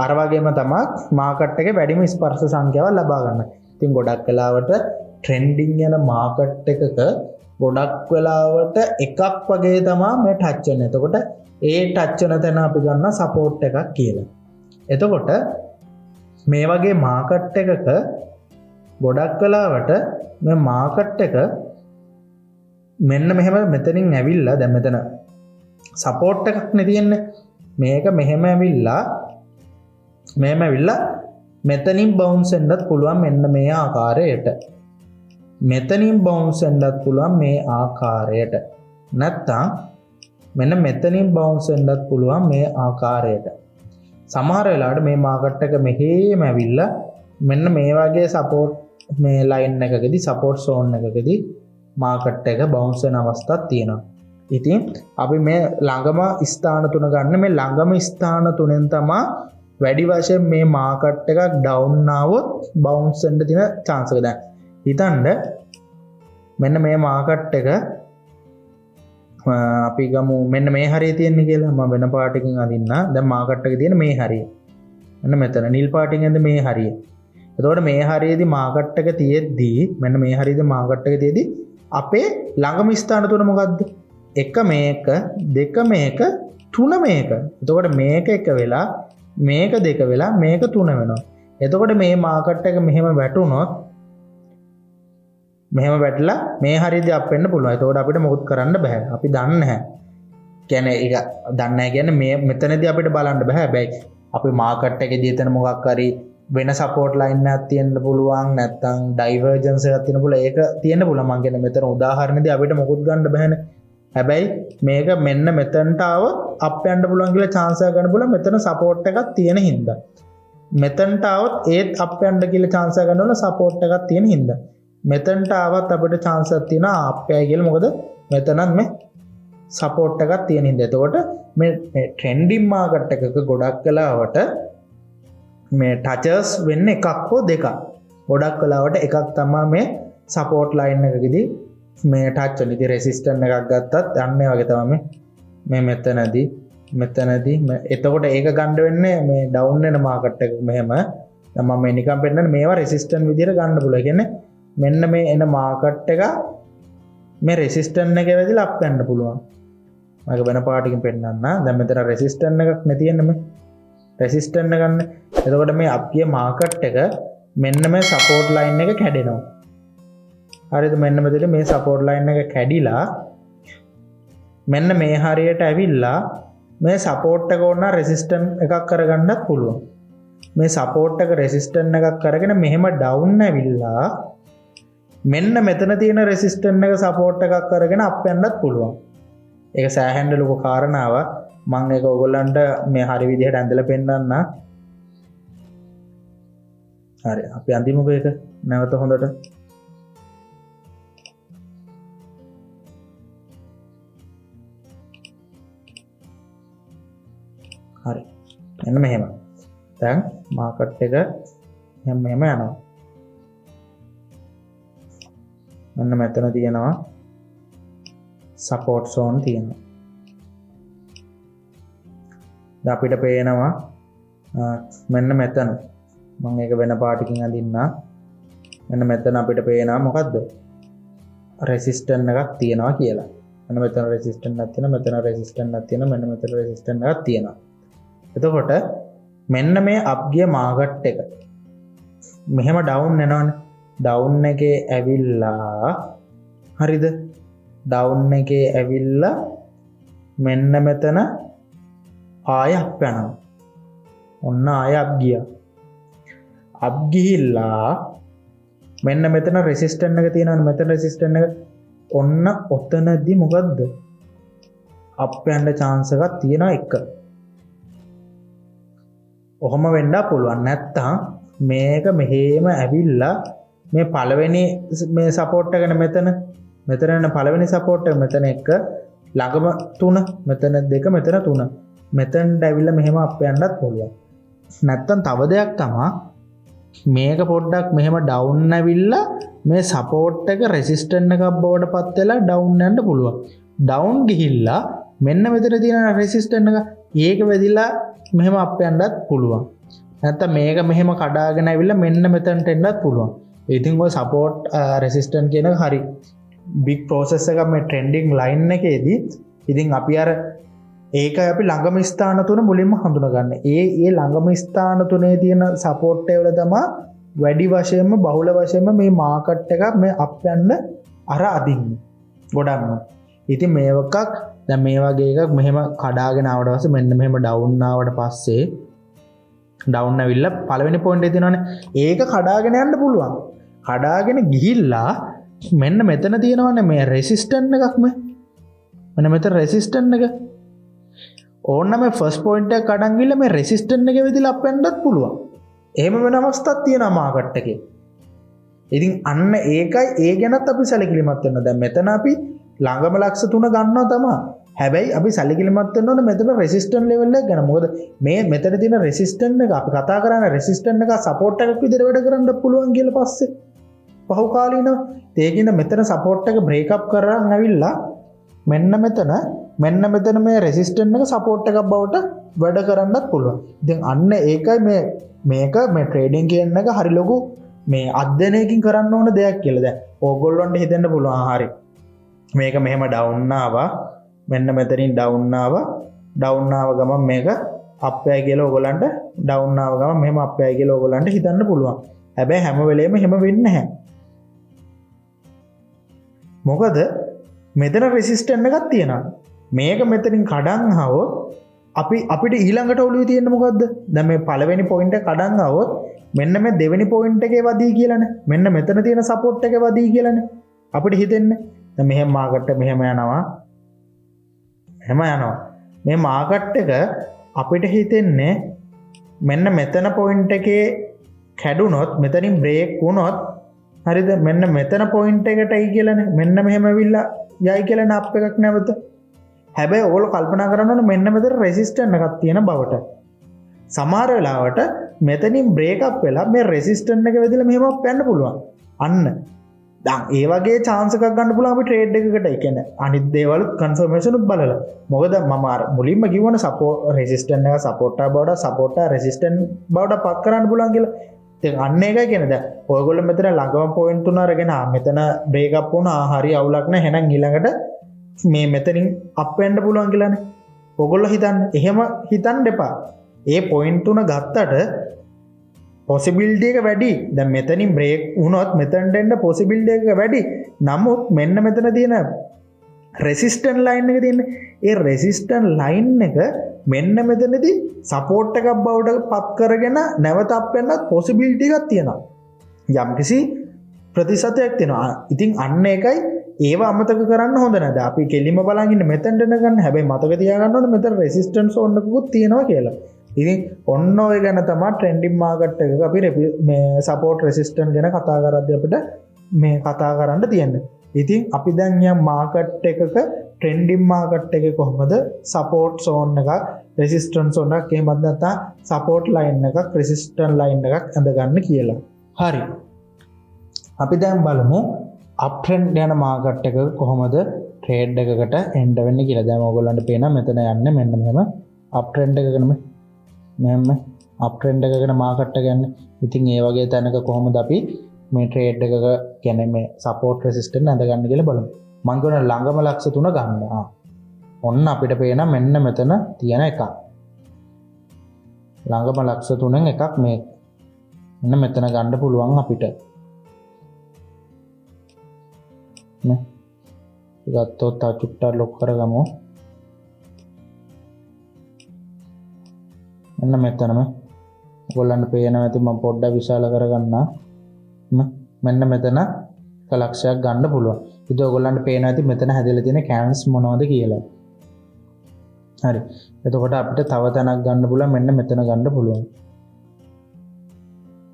අර වගේම තමයි මාකට් එකේ වැඩිම ස්පර්ශ සංඛ්‍යාව ලබා ගන්න. ඉතින් ගොඩක් වෙලාවට ට්‍රෙන්ඩින් යන මාකට් එකක ගොඩක් වෙලාවට එකක් වගේ තමයි මේ ටච් වෙන්නේ. එතකොට ඒ ටච් වෙන තැන අපි ගන්න සපෝට් එකක් කියලා. එතකොට මේ වගේ මාකට් එකක ගොඩක් වෙලාවට මේ මාකට් එක මෙන්න මෙහෙම මෙතනින් ඇවිල්ලා දැන් මෙතන සපෝට් එකක් නේ තියෙන්නේ. මේක මෙහෙම ඇවිල්ලා මෙතනින් බවුන්ස් වෙන්නත් පුළුවන් මෙන්න මේ ආකාරයට. මෙතනින් බවුන්ස් වෙන්නත් පුළුවන් මේ ආකාරයට. නැත්තම් මෙන්න මෙතනින් බවුන්ස් වෙන්නත් පුළුවන් මේ ආකාරයට. සමහර වෙලාවට මේ මාකට් එක මෙහෙම ඇවිල්ලා මෙන්න මේ වගේ සපෝට් මේ ලයින් එකකදී සපෝට් සෝන් එකකදී මාකට් එක බවුන්ස් වෙන අවස්ථාවක් තියෙනවා. ඉතින් අපි මේ ළඟම ස්ථාන 3 ගන්න. මේ ළඟම ස්ථාන 3ෙන් තමයි වැඩි වශයෙන් මේ මාකට් එකක් ඩවුන් ආවොත් බවුන්ස් වෙන්න තියෙන chance එක. දැන් හිතන්න මෙන්න මේ මාකට් එක අපි ගමු මෙන්න මේ හරිය තියෙන්නේ කියලා. මම වෙන පාටකින් අදින්න. දැන් මාකට් එකේ තියෙන මේ හරිය. මෙන්න මෙතන නිල් පාටින් ඇඳ මේ හරිය. එතකොට මේ හරියේදී මාකට් එක තියෙද්දී මෙන්න මේ හරියේදී මාකට් එක තියෙද්දී අපේ ළඟම ස්ථාන 3 මොකද්ද? 1 මේක 2 මේක 3 මේක. එතකොට මේක එක වෙලා මේක 2 වෙලා මේක 3 වෙනවා. එතකොට මේ මාකට් එක මෙහෙම වැටුනොත් මෙහෙම වැටලා මේ හරියදී අප් වෙන්න පුළුවන්. එතකොට අපිට මොකුත් කරන්න බෑ. අපි දන්නේ නැහැ. කියන්නේ ඒක දන්නේ නැහැ කියන්නේ මේ මෙතනදී අපිට බලන්න බෑ. හැබැයි අපි මාකට් එකේදී එතන මොකක් හරි වෙන සපෝට් ලයින් එකක් තියෙන්න පුළුවන්. නැත්නම් ඩයිවර්ජන්ස් එකක් තියෙන්න පුළුවන්. ඒක තියෙන්න පුළුවන්. මම කියන්නේ මෙතන උදාහරණෙදී අපිට මොකුත් ගන්න බෑනේ. හැබැයි මේක මෙන්න මෙතනට આવොත් අප් යන්න පුළුවන් කියලා chance එක ගන්න පුළුවන්. මෙතන සපෝට් එකක් තියෙන හින්දා. මෙතනට આવොත් ඒත් අප් යන්න කියලා chance එක ගන්න ඕන සපෝට් එකක් තියෙන හින්දා. මෙතනට ආවත් අපිට chance එකක් තියෙනවා අප් යයි කියලා. මොකද මෙතනත් මේ සපෝට් එකක් තියෙන හින්දා. එතකොට මේ ට්‍රෙන්ඩින් මාකට් එකක ගොඩක් වෙලාවට මේ ටචර්ස් වෙන්නේ එකක් හෝ දෙකක්. ගොඩක් වෙලාවට එකක් තමයි මේ සපෝට් ලයින් එකකදී මේ ටච් වෙන. ඉතින් රෙසිස්ටන්ට් එකක් ගත්තත් අන්න ඒ වගේ තමයි මේ මෙතනදී මෙතනදී එතකොට ඒක ගන්න වෙන්නේ මේ ඩවුන් වෙන මාකට් එක මෙහෙම දැන් මම මේ නිකන් පෙන්නන්නේ මේවා රෙසිස්ටන්ට් විදියට ගන්න පුළුවන්. කියන්නේ මෙන්න මේ එන මාකට් එක මේ රෙසිස්ටන්ට් එකේ වැදිලා අප් යන්න පුළුවන්. මම වෙන පාටකින් පෙන්නන්න. දැන් මෙතන රෙසිස්ටන්ට් එකක් නේ තියෙන්නේ මේ. රෙසිස්ටන්ට් එක ගන්න. එතකොට මේ අප් ගිය මාකට් එක මෙන්න මේ සපෝට් ලයින් එක කැඩෙනවා. හරිද? මෙන්න මෙතන මේ සපෝට් ලයින් එක කැඩිලා මෙන්න මේ හරියට ඇවිල්ලා මේ සපෝට් එක ඕන රෙසිස්ටන්ට් එකක් කරගන්නත් පුළුවන්. මේ සපෝට් එක රෙසිස්ටන්ට් එකක් කරගෙන මෙහෙම ඩවුන් ඇවිල්ලා මෙන්න මෙතන තියෙන රෙසිස්ටන්ට් එක සපෝට් එකක් කරගෙන අප් යන්නත් පුළුවන්. ඒක සෑහෙන්න ලොකු කාරණාවක්. මම ඒක ඔයගොල්ලන්ට මේ හරි විදිහට ඇඳලා පෙන්නන්න. හරි අපි අඳිමුකෝ ඒක නැවත හොඳට. හරි මෙන්න මෙහෙම. දැන් මාකට් එක මෙහෙම යනවා. මෙන්න මෙතන තියෙනවා සපෝට් zone තියෙනවා. දැන් අපිට පේනවා මෙන්න මෙතන මම ඒක වෙන පාටකින් අඳින්න. මෙන්න මෙතන අපිට පේනවා මොකද්ද? රෙසිස්ටන්ට් එකක් තියෙනවා කියලා. මෙන්න මෙතන රෙසිස්ටන්ට් එකක් තියෙනවා, මෙතන රෙසිස්ටන්ට් එකක් තියෙනවා, මෙන්න මෙතන රෙසිස්ටන්ට් එකක් තියෙනවා. එතකොට මෙන්න මේ අප් ගිය මාකට් එක මෙහෙම ඩවුන් වෙනවනේ. ඩවුන් එකේ ඇවිල්ලා හරිද? ඩවුන් එකේ ඇවිල්ලා මෙන්න මෙතන ආය අප් යනවා. ඔන්න ආය අප් ගියා. අප් ගිහිල්ලා මෙන්න මෙතන රෙසිස්ටන්ට් එක තියෙනවනේ. මෙතන රෙසිස්ටන්ට් එක ඔන්න ඔතනදී මොකද්ද? අප් යන්න chance එකක් තියෙනවා එක. ඔහොම වෙන්න පුළුවන්. නැත්තම් මේක මෙහෙම ඇවිල්ලා මේ පළවෙනි මේ සපෝට් එකනේ මෙතන යන පළවෙනි සපෝට් එක මෙතන එක ළඟම 3 මෙතන 2 මෙතන 3 මෙතනට ඇවිල්ලා මෙහෙම අප් යන්නත් පුළුවන්. නැත්තම් තව දෙයක් තමයි මේක පොඩ්ඩක් මෙහෙම ඩවුන් ඇවිල්ලා මේ සපෝට් එක රෙසිස්ටන්ට් එකක් බවට පත් වෙලා ඩවුන් යන්න පුළුවන්. ඩවුන් ගිහිල්ලා මෙන්න මෙතන තියෙන රෙසිස්ටන්ට් එක ඒක වැදිලා මෙහෙම අප් යන්නත් පුළුවන්. නැත්තම් මේක මෙහෙම කඩාගෙන ඇවිල්ලා මෙන්න මෙතනට එන්නත් පුළුවන්. ඉතින් ඔය සපෝට් රෙසිස්ටන්ට් කියන එක හරි බිග් ප්‍රොසෙස් එකක් මේ ට්‍රෙන්ඩින් ලයින් එකේදී. ඉතින් අපි අර ඒකයි අපි ළඟම ස්ථාන තුන මුලින්ම හඳුනගන්න. ඒ ළඟම ස්ථාන තුනේ තියෙන සපෝට් එක වල තමයි වැඩි වශයෙන්ම බහුල වශයෙන්ම මේ මාකට් එක මේ අප් යන්න අර අදින්නේ. ගොඩක්ම. ඉතින් මේ එකක් දැන් මේ වගේ එකක් මෙහෙම කඩාගෙන ආවට පස්සේ මෙන්න මෙහෙම ඩවුන් ආවට පස්සේ ඩවුන් ඇවිල්ලා පළවෙනි පොයින්ට් එකේ තියෙනවනේ. ඒක කඩාගෙන යන්න පුළුවන්. කඩාගෙන ගිහිල්ලා මෙන්න මෙතන තියෙනවනේ මේ රෙසිස්ටන්ට් එකක් මෙන්න මෙතන රෙසිස්ටන්ට් එක. ඕන්න මේ ෆස්ට් පොයින්ට් එක කඩන් ගිහලා මේ රෙසිස්ටන්ට් එකේ වෙදිලා අප් වෙන්නත් පුළුවන්. එහෙම වෙන අවස්ථාවක් තියෙනවා මාකට් එකේ. ඉතින් අන්න ඒකයි ඒ ගැනත් අපි සැලකිලිමත් වෙන්න. දැන් මෙතන අපි ළඟම ලක්ෂ 3 ගන්නවා තමයි. හැබැයි අපි සැලකිලිමත් වෙන්න ඕනේ මෙතන රෙසිස්ටන්ට් ලෙවල් එක ගැන. මොකද මේ මෙතන තියෙන රෙසිස්ටන්ට් එක අපි කතා කරන්නේ රෙසිස්ටන්ට් එක සපෝට් එකක් විදිහට වැඩ කරන්න පුළුවන් කියලා පස්සේ පහු කාලීනව ඒකින්ද මෙතන සපෝට් එක බ්‍රේක් අප් කරන් ඇවිල්ලා මෙන්න මෙතන මේ රෙසිස්ටන්ට් එක සපෝට් එකක් බවට වැඩ කරන්නත් පුළුවන්. ඉතින් අන්න ඒකයි මේක මේ ට්‍රේඩින් කියන එක හරි ලොකු මේ අධ්‍යයනයකින් කරන්න ඕන දෙයක් කියලා. දැන් ඕගොල්ලොන්ට හිතෙන්න පුළුවන් හරි මේක මෙහෙම ඩවුන් ආවා මෙන්න මෙතනින් ඩවුන් ආව ගමන් මේක අප් යයි කියලා ඕගොල්ලන්ට ඩවුන් ආව ගමන් මෙහෙම අප් යයි කියලා ඕගොල්ලන්ට හිතන්න පුළුවන්. හැබැයි හැම වෙලේම එහෙම වෙන්නේ නැහැ. මොකද මෙතන රෙසිස්ටන්ට් එකක් තියෙනවා. මේක මෙතනින් කඩන් ආවොත් අපිට ඊළඟට ඔළුවේ තියෙන්නේ මොකද්ද? දැන් මේ පළවෙනි පොයින්ට් එක කඩන් ආවොත් මෙන්න මේ දෙවෙනි පොයින්ට් එකේ වදී කියලානේ. මෙන්න මෙතන තියෙන සපෝට් එකේ වදී කියලානේ. අපිට හිතෙන්නේ. දැන් මෙහෙම මාකට් එක මෙහෙම යනවා. මේ මාකට් එක අපිට හිතෙන්නේ මෙන්න මෙතන පොයින්ට් එකේ කැඩුනොත් මෙතනින් බ්‍රේක් වුණොත් හරිද? මෙන්න මෙතන පොයින්ට් එකටයි කියලානේ. මෙන්න මෙහෙම ඇවිල්ලා යයි කියලානේ අප් එකක් නැවත. හැබැයි ඕගොල්ලෝ කල්පනා කරන්න ඕනේ මෙන්න මෙතන රෙසිස්ටන්ට් එකක් තියෙන බවට. සමහර වෙලාවට මෙතනින් බ්‍රේක් අප් වෙලා මේ රෙසිස්ටන්ට් එක වෙදිලා මෙහෙම අප් යන්න පුළුවන්. අන්න දැන් ඒ වගේ chance එකක් ගන්න පුළුවන් අපි trade එකකට. ඒ කියන්නේ අනිත් දේවල් confirmation උත් බලලා. මොකද මම අර මුලින්ම කිව්වනේ support resistance එක supporter බවට supporter resistance බවට පත් කරන්න පුළුවන් කියලා. ඉතින් අන්න ඒකයි කියන්නේ. දැන් ඔයගොල්ලෝ මෙතන ළඟම point තුන අරගෙන මෙතන break up වුණා. හරි අවුලක් නැහැ. එහෙනම් ඊළඟට මේ මෙතනින් up වෙන්න පුළුවන් කියලානේ. ඔයගොල්ලෝ හිතන්න. එහෙම හිතන්න එපා. ඒ point තුන ගත්තට possibility එක වැඩි. දැන් මෙතනින් break වුණොත් මෙතනට එන්න possibility එක වැඩි. නමුත් මෙන්න මෙතන තියෙන resistance line එක තියෙන්නේ. ඒ resistance line එක මෙන්න මෙතනදී support එකක් බවට පත් කරගෙන නැවත up වෙන්නත් possibility එකක් තියෙනවා. යම්කිසි ප්‍රතිශතයක් තියෙනවා. ඉතින් අන්න ඒකයි ඒව අමතක කරන්න හොඳ නැහැ. අපි කෙලිම බලන් ඉන්න මෙතනට ගන්න. හැබැයි මතක තියාගන්න ඕනේ මෙතන resistance zone එකකුත් තියෙනවා කියලා. ඉතින් ඔන්න ඔය ගැන තමයි ට්‍රෙන්ඩින් මාකට් එකක අපි මේ සපෝට් රෙසිස්ටන්ට් ගැන කතා කරද්දී අපිට මේ කතා කරන්න තියෙන්නේ. ඉතින් අපි දැන් යම් මාකට් එකක ට්‍රෙන්ඩින් මාකට් එකේ කොහොමද සපෝට් සෝන් එකක් රෙසිස්ටන්ට් සෝන් එකක් එහෙමත් නැත්නම් සපෝට් ලයින් එකක් රෙසිස්ටන්ට් ලයින් එකක් ඇඳගන්න කියලා. හරි. අපි දැන් බලමු අප් ට්‍රෙන්ඩ් යන මාකට් එකක කොහොමද ට්‍රේඩ් එකකට එන්ඩ් වෙන්නේ කියලා. දැන් ඔයගොල්ලන්ට පේනවා මෙතන යන්නේ මෙන්න මෙහෙම අප් ට්‍රෙන්ඩ් එකකනේ මෙහෙම අප් ට්‍රෙන්ඩ් එකකට මාකට් එක යන්නේ. ඉතින් ඒ වගේ තැනක කොහොමද අපි මේ ට්‍රේඩ් එකක කියන්නේ මේ සපෝට් රෙසිස්ටන්ට් ඇඳගන්න කියලා බලමු. මම කියන ළඟම ලක්ෂ 3 ගන්න. ඔන්න අපිට පේන මෙන්න මෙතන තියෙන එකක්. ළඟම ලක්ෂ 3න් එකක් මේ. මෙන්න මෙතන ගන්න පුළුවන් අපිට. නේ. ගත්තොත් තා චුට්ටක් ලොක් කරගමු. මෙන්න මෙතනම ඔයගොල්ලන්ට පේනවා ඇති මම පොඩ්ඩක් විශාල කරගන්නම්. මෙන්න මෙතන ලක්ෂයක් ගන්න පුළුවන්. ඉතින් ඔයගොල්ලන්ට පේනවා ඇති මෙතන හැදලා තියෙන කැන්ස් මොනවද කියලා. හරි. එතකොට අපිට තව තැනක් ගන්න පුළුවන්. මෙන්න මෙතන ගන්න පුළුවන්.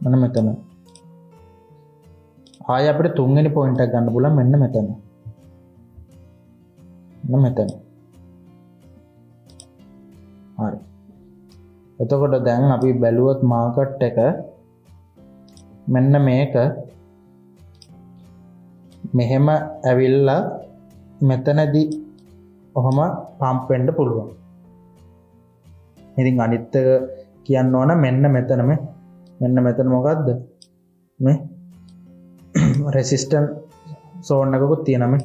මෙන්න මෙතන. ආයෙ අපිට තුන්වෙනි පොයින්ට් එක ගන්න පුළුවන්. මෙන්න මෙතන. මෙන්න මෙතන. හරි. එතකොට දැන් අපි බැලුවොත් මාකට් එක මෙන්න මේක මෙහෙම ඇවිල්ලා මෙතනදී ඔහම පම්ප් වෙන්න පුළුවන්. ඉතින් අනිත් එක කියන්න ඕන මෙන්න මෙතන මෙන්න මෙතන මොකද්ද මේ රෙසිස්ටන්ට් සෝන් එකකුත් තියෙනවා මේ.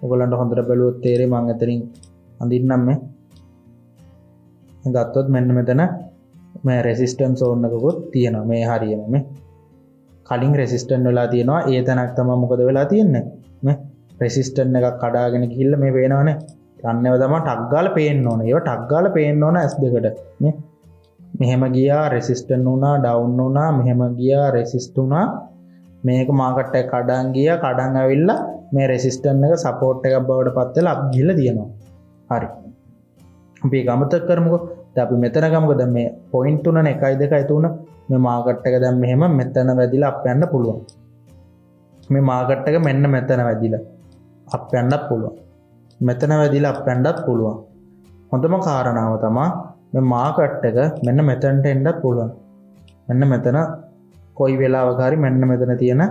ඔයගොල්ලන්ට හොඳට බැලුවොත් තේරෙයි මම එතනින් අඳින්නම් මේ. ගත්තොත් මෙන්න මෙතන මේ රෙසිස්ටන්ට් සෝන් එකකුත් තියෙනවා මේ හරියම මේ. කලින් රෙසිස්ටන්ට් වෙලා තියෙනවා. ඒ තැනක් තමයි මොකද වෙලා තියෙන්නේ මේ රෙසිස්ටන්ට් එකක් කඩාගෙන ගිහිල්ලා මේ පේනවනේ. අන්නේව තමයි ටක් ගාලා පේන්න ඕනේ. ඒව ටක් ගාලා පේන්න ඕන S2කට මේ. මෙහෙම ගියා රෙසිස්ටන්ට් වුණා ඩවුන් වුණා මෙහෙම ගියා රෙසිස්ට් වුණා. මේක මාකට් එක කඩන් ගියා කඩන් ඇවිල්ලා මේ රෙසිස්ටන්ට් එක සපෝට් එකක් බවට පත් වෙලා අප් ගිහිල්ලා තියෙනවා. හරි. අපි ඒක අමතක කරමුකෝ. දැන් අපි මෙතන ගමුකෝ. දැන් මේ පොයින්ට් තුනනේ 1 2 3 මේ මාකට් එක දැන් මෙහෙම මෙතන වැදිලා අප් යන්න පුළුවන්. මේ මාකට් එක මෙන්න මෙතන වැදිලා අප් යන්නත් පුළුවන්. මෙතන වැදිලා අප් යන්නත් පුළුවන්. හොඳම කාරණාව තමයි මේ මාකට් එක මෙන්න මෙතනට එන්නත් පුළුවන්. මෙන්න මෙතන කොයි වෙලාවක හරි මෙන්න මෙතන තියෙන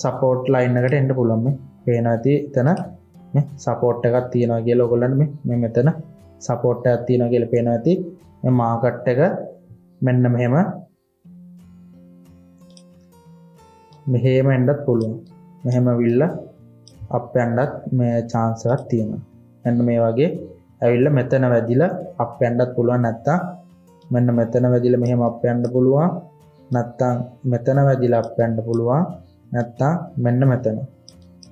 සපෝට් ලයින් එකට එන්න පුළුවන්. මේ පේනවා ඇති එතන මේ සපෝට් එකක් තියෙනවා කියලා ඔයගොල්ලන්ට මේ මෙතන සපෝට් එකක් තියෙනවා කියලා පේනවා ඇති. මේ මාකට් එක මෙන්න මෙහෙම මෙහෙම එන්නත් පුළුවන්. මෙහෙම විල්ලා අප් යන්නත් මේ chance එකක් තියෙනවා. මෙන්න මේ වගේ ඇවිල්ලා මෙතන වැදිලා අප් යන්නත් පුළුවන්. නැත්තම් මෙන්න මෙතන වැදිලා මෙහෙම අප් යන්න පුළුවන්. නැත්තම් මෙතන වැදිලා අප් යන්න පුළුවන්. නැත්තම් මෙන්න මෙතන.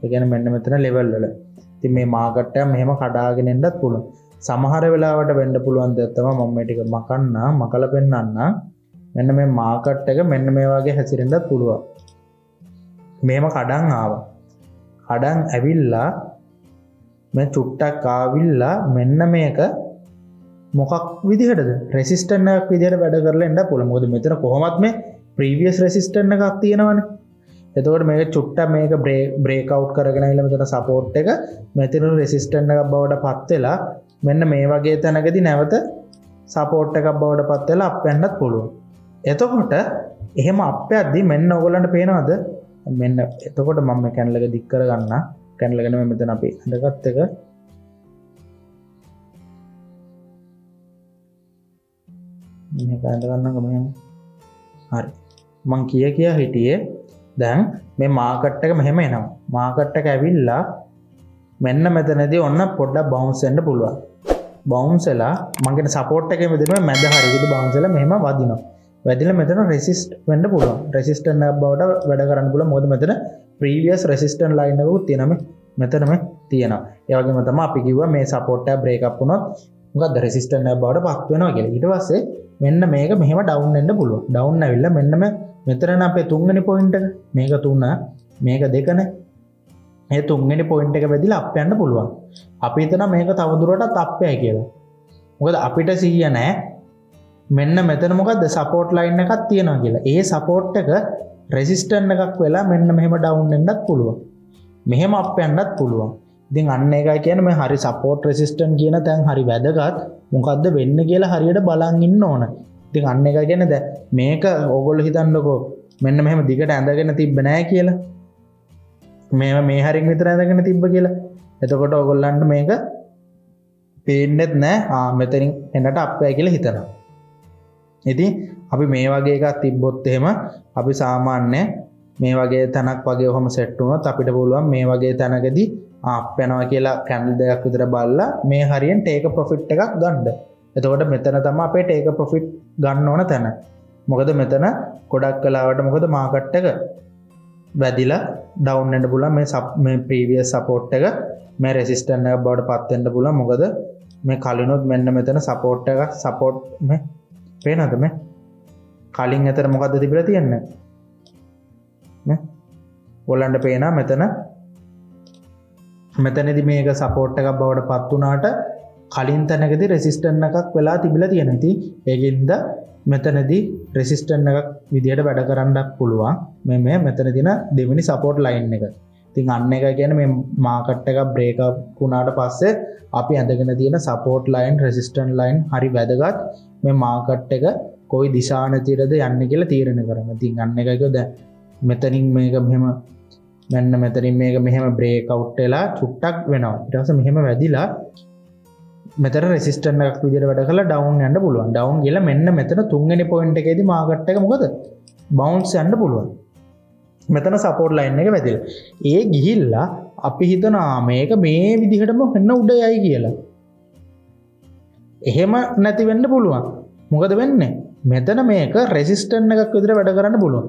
ඒ කියන්නේ මෙන්න මෙතන level වල. ඉතින් මේ මාකට් එක මෙහෙම කඩාගෙන එන්නත් පුළුවන්. සමහර වෙලාවට වෙන්න පුළුවන් දෙයක් තමයි මම මේ ටික මකලා පෙන්නන්න. මෙන්න මේ මාකට් එක මෙන්න මේ වගේ හැසිරෙන්නත් පුළුවන්. මෙහෙම කඩන් ආවා. කඩන් ඇවිල්ලා මේ චුට්ටක් ආවිල්ලා මෙන්න මේක මොකක් විදිහටද රෙසිස්ටන්ට් එකක් විදිහට වැඩ කරලා එන්න පුළුවන්. මොකද මෙතන කොහොමත් මේ ප්‍රීවියස් රෙසිස්ටන්ට් එකක් තියෙනවනේ. එතකොට මේක චුට්ටක් මේක බ්‍රේක් අවුට් කරගෙන ආවිල්ලා මෙතන සපෝට් එක මෙතන රෙසිස්ටන්ට් එකක් බවට පත් වෙලා මෙන්න මේ වගේ තැනකදී නැවත සපෝට් එකක් බවට පත් වෙලා අප් යන්නත් පුළුවන්. එතකොට එහෙම අප් යද්දි මෙන්න ඔයගොල්ලන්ට පේනවද මෙන්න එතකොට මම මේ කැනල් එක දික් කරගන්න. කැනල් එක නෙමෙයි මෙතන අපි අඳගත් එක. මේක අඳ ගන්නකො මෙහෙම. හරි. මං කියා හිටියේ දැන් මේ මාකට් එක මෙහෙම එනවා. මාකට් එක ඇවිල්ලා මෙන්න මෙතනදී ඔන්න පොඩ්ඩක් බවුන්ස් වෙන්න පුළුවන්. බවුන්ස් වෙලා මං කියන සපෝට් එකේ මෙතන මැද හරියට බවුන්ස් වෙලා මෙහෙම වදිනවා. වැදිලා මෙතන රෙසිස්ට් වෙන්න පුළුවන්. රෙසිස්ටන්ට් එක බවට වැඩ කරන්න පුළුවන්. මොකද මෙතන ප්‍රීවියස් රෙසිස්ටන්ට් ලයින් එකකුත් තියෙනවා. මෙතනම තියෙනවා. ඒ වගේම තමයි අපි කිව්වා මේ සපෝට් එක බ්‍රේක් අප් වුණොත් මොකද්ද රෙසිස්ටන්ට් එක බවට පත් වෙනවා කියලා. ඊට පස්සේ මෙන්න මේක මෙහෙම ඩවුන් වෙන්න පුළුවන්. ඩවුන් ඇවිල්ලා මෙන්න මෙතන අපේ තුන්වෙනි පොයින්ට් එක. මේක 3 මේක 2නේ. මේ තුන්වෙනි පොයින්ට් එක වැදිලා අප් යන්න පුළුවන්. අපි හිතනවා මේක තවදුරටත් අප් යයි කියලා. මොකද අපිට සිහිය නැහැ. මෙන්න මෙතන මොකද්ද සපෝට් ලයින් එකක් තියෙනවා කියලා. ඒ සපෝට් එක රෙසිස්ටන්ට් එකක් වෙලා මෙන්න මෙහෙම ඩවුන් වෙන්නත් පුළුවන්. මෙහෙම අප් යන්නත් පුළුවන්. ඉතින් අන්න ඒකයි කියන්නේ මේ හරි සපෝට් රෙසිස්ටන්ට් කියන තැන් හරි වැදගත්. මොකද්ද වෙන්නේ කියලා හරියට බලන් ඉන්න ඕන. ඉතින් අන්න ඒකයි කියන්නේ දැන් මේක ඕගොල්ලෝ හිතන්නකෝ මෙන්න මෙහෙම දිගට ඇඳගෙන තිබ්බ නෑ කියලා. මේ හරින් විතර ඇඳගෙන තිබ්බ කියලා. එතකොට ඕගොල්ලන්ට මේක පේන්නෙත් නෑ. මෙතනින් එන්නට අප් යයි කියලා හිතනවා. ඉතින් අපි මේ වගේ එකක් තිබ්බොත් එහෙම අපි සාමාන්‍ය මේ වගේ තැනක් වගේ ඔහම සෙට් වුණොත් අපිට පුළුවන් මේ වගේ තැනකදී අප් යනවා කියලා කැන්ඩල් දෙකක් විතර බලලා මේ හරියෙන් ටේක් ප්‍රොෆිට් එකක් ගන්න. එතකොට මෙතන තමයි අපේ ටේක් ප්‍රොෆිට් ගන්න ඕන තැන. මොකද මෙතන ගොඩක් කලාවට මොකද මාකට් එක වැදිලා ඩවුන් වෙන්න පුළුවන්. මේ ප්‍රීවියස් සපෝට් එක මේ රෙසිස්ටන්ට් එක බවට පත් වෙන්න පුළුවන්. මොකද මේ කලිනුත් මෙන්න මෙතන සපෝට් එකක් සපෝට් මේ පේනවද මේ කලින් අතර මොකද්ද තිබිලා තියන්නේ නේ ඔයගලන්ට පේනවා මෙතනදී මේක සපෝට් එකක් බවට පත් වුණාට කලින් තැනකදී රෙසිස්ටන්ට් එකක් වෙලා තිබිලා තියෙනවා. ඉතින් ඒකින්ද මෙතනදී රෙසිස්ටන්ට් එකක් විදියට වැඩ කරන්නත් පුළුවන්. මේ මෙතන තියෙන දෙවෙනි සපෝට් ලයින් එක. ඉතින් අන්න එක කියන්නේ මේ මාකට් එක බ්‍රේක් අප් වුණාට පස්සේ අපි ඇඳගෙන තියෙන සපෝට් ලයින් රෙසිස්ටන්ට් ලයින් හරි වැදගත්. මේ මාකට් එක කොයි දිශානතියටද යන්නේ කියලා තීරණය කරන්න. ඉතින් අන්න එකයි කිව්ව දැන් මෙතනින් මේක මෙහෙම මෙන්න මෙතනින් මේක මෙහෙම බ්‍රේක් අවුට් වෙලා චුට්ටක් වෙනවා. ඊට පස්සේ මෙහෙම වැදිලා මෙතන රෙසිස්ටන්ට් එකක් විදියට වැඩ කරලා ඩවුන් යන්න පුළුවන්. ඩවුන් ගිහලා මෙන්න මෙතන තුන්වෙනි පොයින්ට් එකේදී මාකට් එක මොකද බවුන්ස් යන්න පුළුවන්. මෙතන සපෝට් ලයින් එක වැදිලා. ඒ ගිහිල්ලා අපි හිතනවා මේක මේ විදිහටම වෙන්න උඩ යයි කියලා. එහෙම නැති වෙන්න පුළුවන්. මොකද වෙන්නේ? මෙතන මේක රෙසිස්ටන්ට් එකක් විදිහට වැඩ කරන්න පුළුවන්.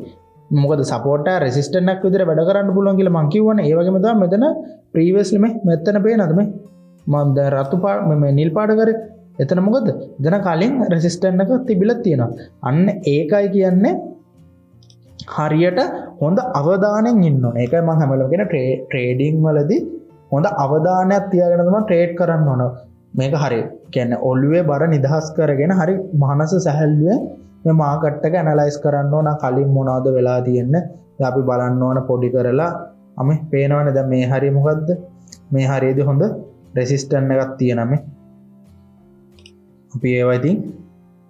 මොකද සපෝට් එක රෙසිස්ටන්ට් එකක් විදිහට වැඩ කරන්න පුළුවන් කියලා මං කිව්වනේ. ඒ වගේම තමයි මෙතන ප්‍රීවියස්ලි මෙතන පේනවද මේ? මම දැන් රතු පාට මේ නිල් පාට කරේ. එතන මොකද? එතන කලින් රෙසිස්ටන්ට් එකක් තිබිලා තියෙනවා. අන්න ඒකයි කියන්නේ හරියට හොඳ අවධානයෙන් ඉන්න ඕනේ. ඒකයි මම හැම වෙලාවෙම කියන ට්‍රේඩින් වලදී හොඳ අවධානයක් තියාගෙන තමයි ට්‍රේඩ් කරන්න ඕන. මේක හරිය කියන්නේ ඔළුවේ බර නිදහස් කරගෙන හරි මනස සැහැල්ලුවෙන් මේ මාකට් එක ඇනලයිස් කරන්න ඕන. කලින් මොනවද වෙලා තියෙන්නේ? දැන් අපි බලන්න ඕන පොඩි කරලා අපි පේනවනේ දැන් මේ හරිය මොකද්ද? මේ හරියේදී හොඳ රෙසිස්ටන්ට් එකක් තියෙනවා මේ. අපි ඒවා ඉතින්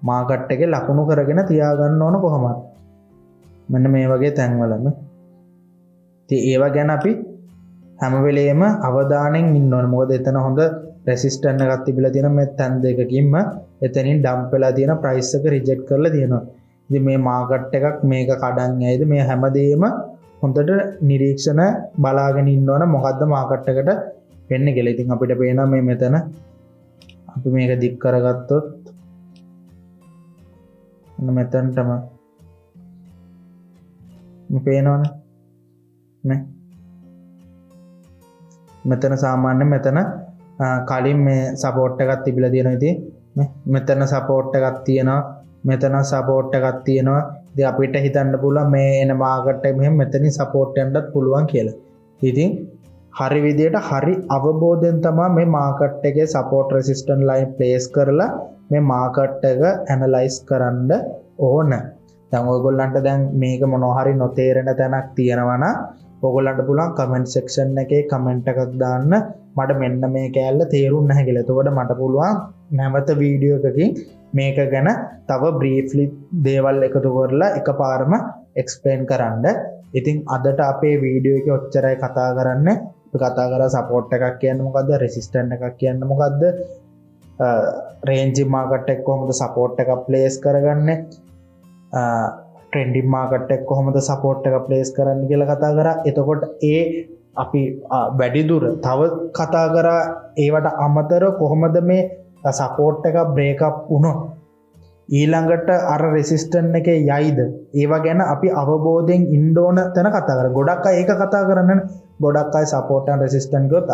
මාකට් එකේ ලකුණු කරගෙන තියාගන්න ඕන කොහොමද? මෙන්න මේ වගේ තැන්වලම. ඉතින් ඒවා ගැන අපි හැම වෙලේම අවධානයෙන් ඉන්න ඕනේ. මොකද එතන හොඳ රෙසිස්ටන්ට් එකක් තිබිලා තියෙනවා. මේ තැන් දෙකකින්ම එතනින් ඩම්ප් වෙලා තියෙන ප්‍රයිස් එක රිජෙක්ට් කරලා තියෙනවා. ඉතින් මේ මාකට් එකක් මේක කඩන් යයිද මේ හැමදේම හොඳට නිරීක්ෂණ බලාගෙන ඉන්න ඕන. මොකද්ද මාකට් එකට වෙන්නේ කියලා. ඉතින් අපිට පේනවා මේ මෙතන අපි මේක දික් කරගත්තොත් මෙතනටම මේ පේනවනේ මේ මෙතන සාමාන්‍ය මෙතන කලින් මේ සපෝට් එකක් තිබිලා තියෙනවා. ඉතින් මෙතන සපෝට් එකක් තියෙනවා. මෙතන සපෝට් එකක් තියෙනවා. ඉතින් අපිට හිතන්න පුළුවන් මේ එන මාකට් එක මෙහෙම මෙතනින් සපෝට් යන්නත් පුළුවන් කියලා. ඉතින් හරි විදියට හරි අවබෝධයෙන් තමයි මේ මාකට් එකේ සපෝට් රෙසිස්ටන්ට් ලයින් ප්ලේස් කරලා මේ මාකට් එක ඇනලයිස් කරන්න ඕන. දැන් ඔයගොල්ලන්ට දැන් මේක මොනවා හරි නොතේරෙන තැනක් තියෙනවා නම් ඔයගොල්ලන්ට පුළුවන් කමෙන්ට් සෙක්ෂන් එකේ කමෙන්ට් එකක් දාන්න මට මෙන්න මේ කෑල්ල තේරුන්නේ නැහැ කියලා. එතකොට මට පුළුවන් නැවත වීඩියෝ එකකින් මේක ගැන තව බ්‍රීෆ්ලි දේවල් එකතු කරලා එකපාරම එක්ස්ප්ලේන් කරන්න. ඉතින් අදට අපේ වීඩියෝ එකේ ඔච්චරයි කතා කරන්න. අපි කතා කරා සපෝට් එකක් කියන්නේ මොකද්ද, රෙසිස්ටන්ට් එකක් කියන්නේ මොකද්ද, රේන්ජින් මාකට් එක කොහොමද සපෝට් එකක් ප්ලේස් කරගන්නේ, ට්‍රෙන්ඩින් මාකට් එක කොහොමද සපෝට් එකක් ප්ලේස් කරන්න කියලා කතා කරා. එතකොට අපි වැඩිදුර තව කතා කරා ඒවට අමතරව කොහොමද මේ සපෝට් එක බ්‍රේක් අප් වුණොත් ඊළඟට අර රෙසිස්ටන්ට් එකේ යයිද, ඒවා ගැන අපි අවබෝධයෙන් ඉන්න ඕන තැන කතා කරා. ගොඩක් අය ඒක කතා කරන්නේ. ගොඩක් අය සපෝට් and රෙසිස්ටන්ට් ගොත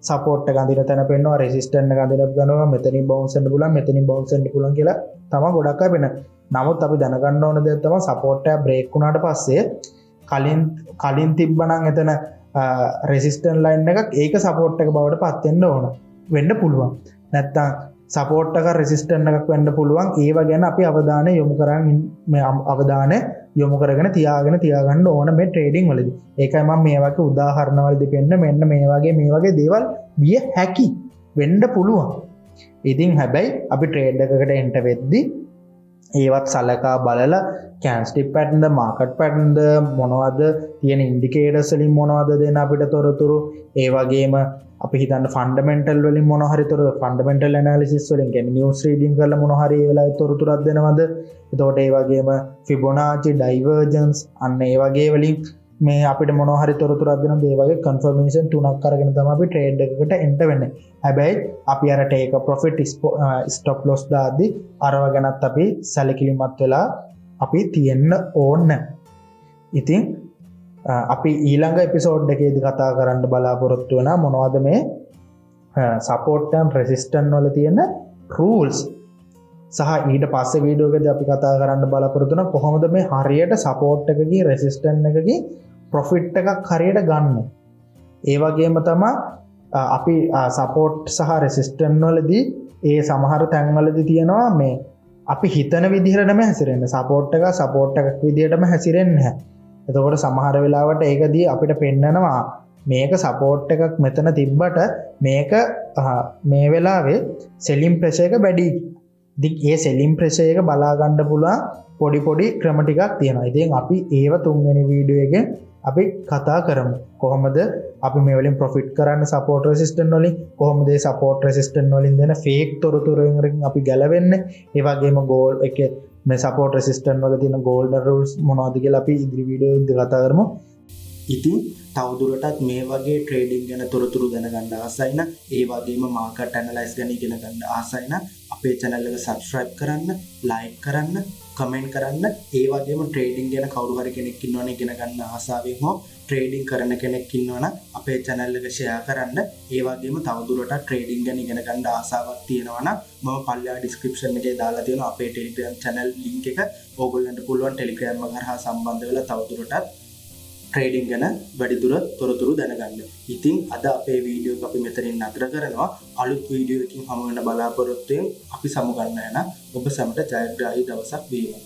සපෝට් එක අඳින තැන පෙන්නවා, රෙසිස්ටන්ට් එක අඳින ගනවා, මෙතනින් බවුන්ස් වෙන්න පුළුවන්, මෙතනින් බවුන්ස් වෙන්න පුළුවන් කියලා තමයි ගොඩක් අය වෙන. නමුත් අපි දැනගන්න ඕන දේ තමයි සපෝට් එක බ්‍රේක් වුණාට පස්සේ කලින් තිබ්බනම් එතන රෙසිස්ටන්ට් ලයින් එකක් ඒක සපෝට් එක බවට පත් වෙන්න පුළුවන්. නැත්තම් සපෝට් එක රෙසිස්ටන්ට් එකක් වෙන්න පුළුවන්. ඒව ගැන අපි අවධානය යොමු කරගෙන තියාගන්න ඕන මේ ට්‍රේඩින් වලදී. ඒකයි මම මේ වගේ උදාහරණ වලදී පෙන්න මෙන්න මේ වගේ දේවල් විය හැකි වෙන්න පුළුවන්. ඉතින් හැබැයි අපි ට්‍රේඩ් එකකට එන්ටර් වෙද්දී ඒවත් සලකා බලලා කැන්ඩල්ස්ටික් පැටර්න්ද, මාකට් පැටර්න්ද, මොනවද තියෙන ඉන්ඩිකේටර්ස් වලින් මොනවද දෙන අපිට තොරතුරු, ඒ වගේම අපි හිතන්න ෆන්ඩමෙන්ටල් වලින් මොන හරි තොරතුරු, ෆන්ඩමෙන්ටල් ඇනාලිසිස් වලින් කියන්නේ නිවුස් රීඩින් කරලා මොන හරි ඒ වෙලාවේ තොරතුරක් දෙනවද. එතකොට ඒ වගේම ෆිබොනාචි, ඩයිවර්ජන්ස්, අන්න ඒ වගේ වලින් මේ අපිට මොන හරි තොරතුරක් දෙනවද. ඒ වගේ කන්ෆර්මේෂන් තුනක් අරගෙන තමයි අපි ට්‍රේඩ් එකකට එන්ටර් වෙන්නේ. හැබැයි අපි අර ටේක් ප්‍රොෆිට් ස්ටොප් ලොස් දාද්දි අරව ගැනත් අපි සැලකිලිමත් වෙලා අපි තියෙන්න ඕන. ඉතින් අපි ඊළඟ එපිසෝඩ් එකේදී කතා කරන්න බලාපොරොත්තු වෙන මොනවද මේ සපෝට් and රෙසිස්ටන්ට් වල තියෙන රූල්ස්, සහ ඊට පස්සේ වීඩියෝ එකේදී අපි කතා කරන්න බලාපොරොත්තු වෙන කොහොමද මේ හරියට සපෝට් එකකින් රෙසිස්ටන්ට් එකකින් ප්‍රොෆිට් එකක් හරියට ගන්න. ඒ වගේම තමයි අපි සපෝට් සහ රෙසිස්ටන්ට් වලදී ඒ සමහර තැන්වලදී තියෙනවා මේ අපි හිතන විදිහට නෙමෙයි හැසිරෙන්නේ. සපෝට් එකක් විදිහටම හැසිරෙන්නේ නැහැ. එතකොට සමහර වෙලාවට ඒකදී අපිට පෙන්නනවා මේක සපෝට් එකක් මෙතන තිබ්බට මේක මේ වෙලාවේ සෙලින් ප්‍රෙෂර් එක වැඩි. ඉතින් ඒ සෙලින් ප්‍රෙෂර් එක බලා ගන්න පුළුවන් පොඩි ක්‍රම ටිකක් තියෙනවා. ඉතින් අපි ඒව තුන්වෙනි වීඩියෝ එකෙන් අපි කතා කරමු. කොහොමද අපි මේ වලින් ප්‍රොෆිට් කරන්න සපෝට් රෙසිස්ටන්ට් වලින්, කොහොමද මේ සපෝට් රෙසිස්ටන්ට් වලින් දෙන ෆේක් තොරතුරුෙන් අපි ගැලවෙන්නේ. ඒ වගේම ගෝල් එකේ මේ සපෝට් රෙසිස්ටන්ට් වල තියෙන ගෝල්ඩන් රූල්ස් මොනවද කියලා අපි ඉදිරි වීඩියෝ එකේ කතා කරමු. ඉතින් තවදුරටත් මේ වගේ ට්‍රේඩින් ගැන තොරතුරු දැනගන්න ආසයි නම්, ඒ වගේම මාකට් ඇනලයිස් ගැන ඉගෙන ගන්න ආසයි නම් අපේ channel එක subscribe කරන්න, like කරන්න, comment කරන්න. ඒ වගේම ට්‍රේඩින් ගැන කවුරු හරි කෙනෙක් ඉන්නවනේ ඉගෙන ගන්න ආසාවෙන් හෝ ට්‍රේඩින් කරන කෙනෙක් ඉන්නවනම් අපේ channel එක share කරන්න. ඒ වගේම තවදුරටත් ට්‍රේඩින් ගැන ඉගෙන ගන්න ආසාවක් තියෙනවා නම් මම පල්ලා description එකේ දාලා තියෙනවා අපේ Telegram channel link එක. ඕගොල්ලන්ට පුළුවන් Telegram එක හරහා සම්බන්ධ වෙලා තවදුරටත් ට්‍රේඩින් ගැන වැඩිදුර තොරතුරු දැනගන්න. ඉතින් අද අපේ වීඩියෝ එක අපි මෙතනින් නතර කරනවා. අලුත් වීඩියෝ එකකින් හමු වෙන බලාපොරොත්තුෙන් අපි සමු ගන්න යන ඔබ සැමට ජයග්‍රාහී දවසක් වේවා.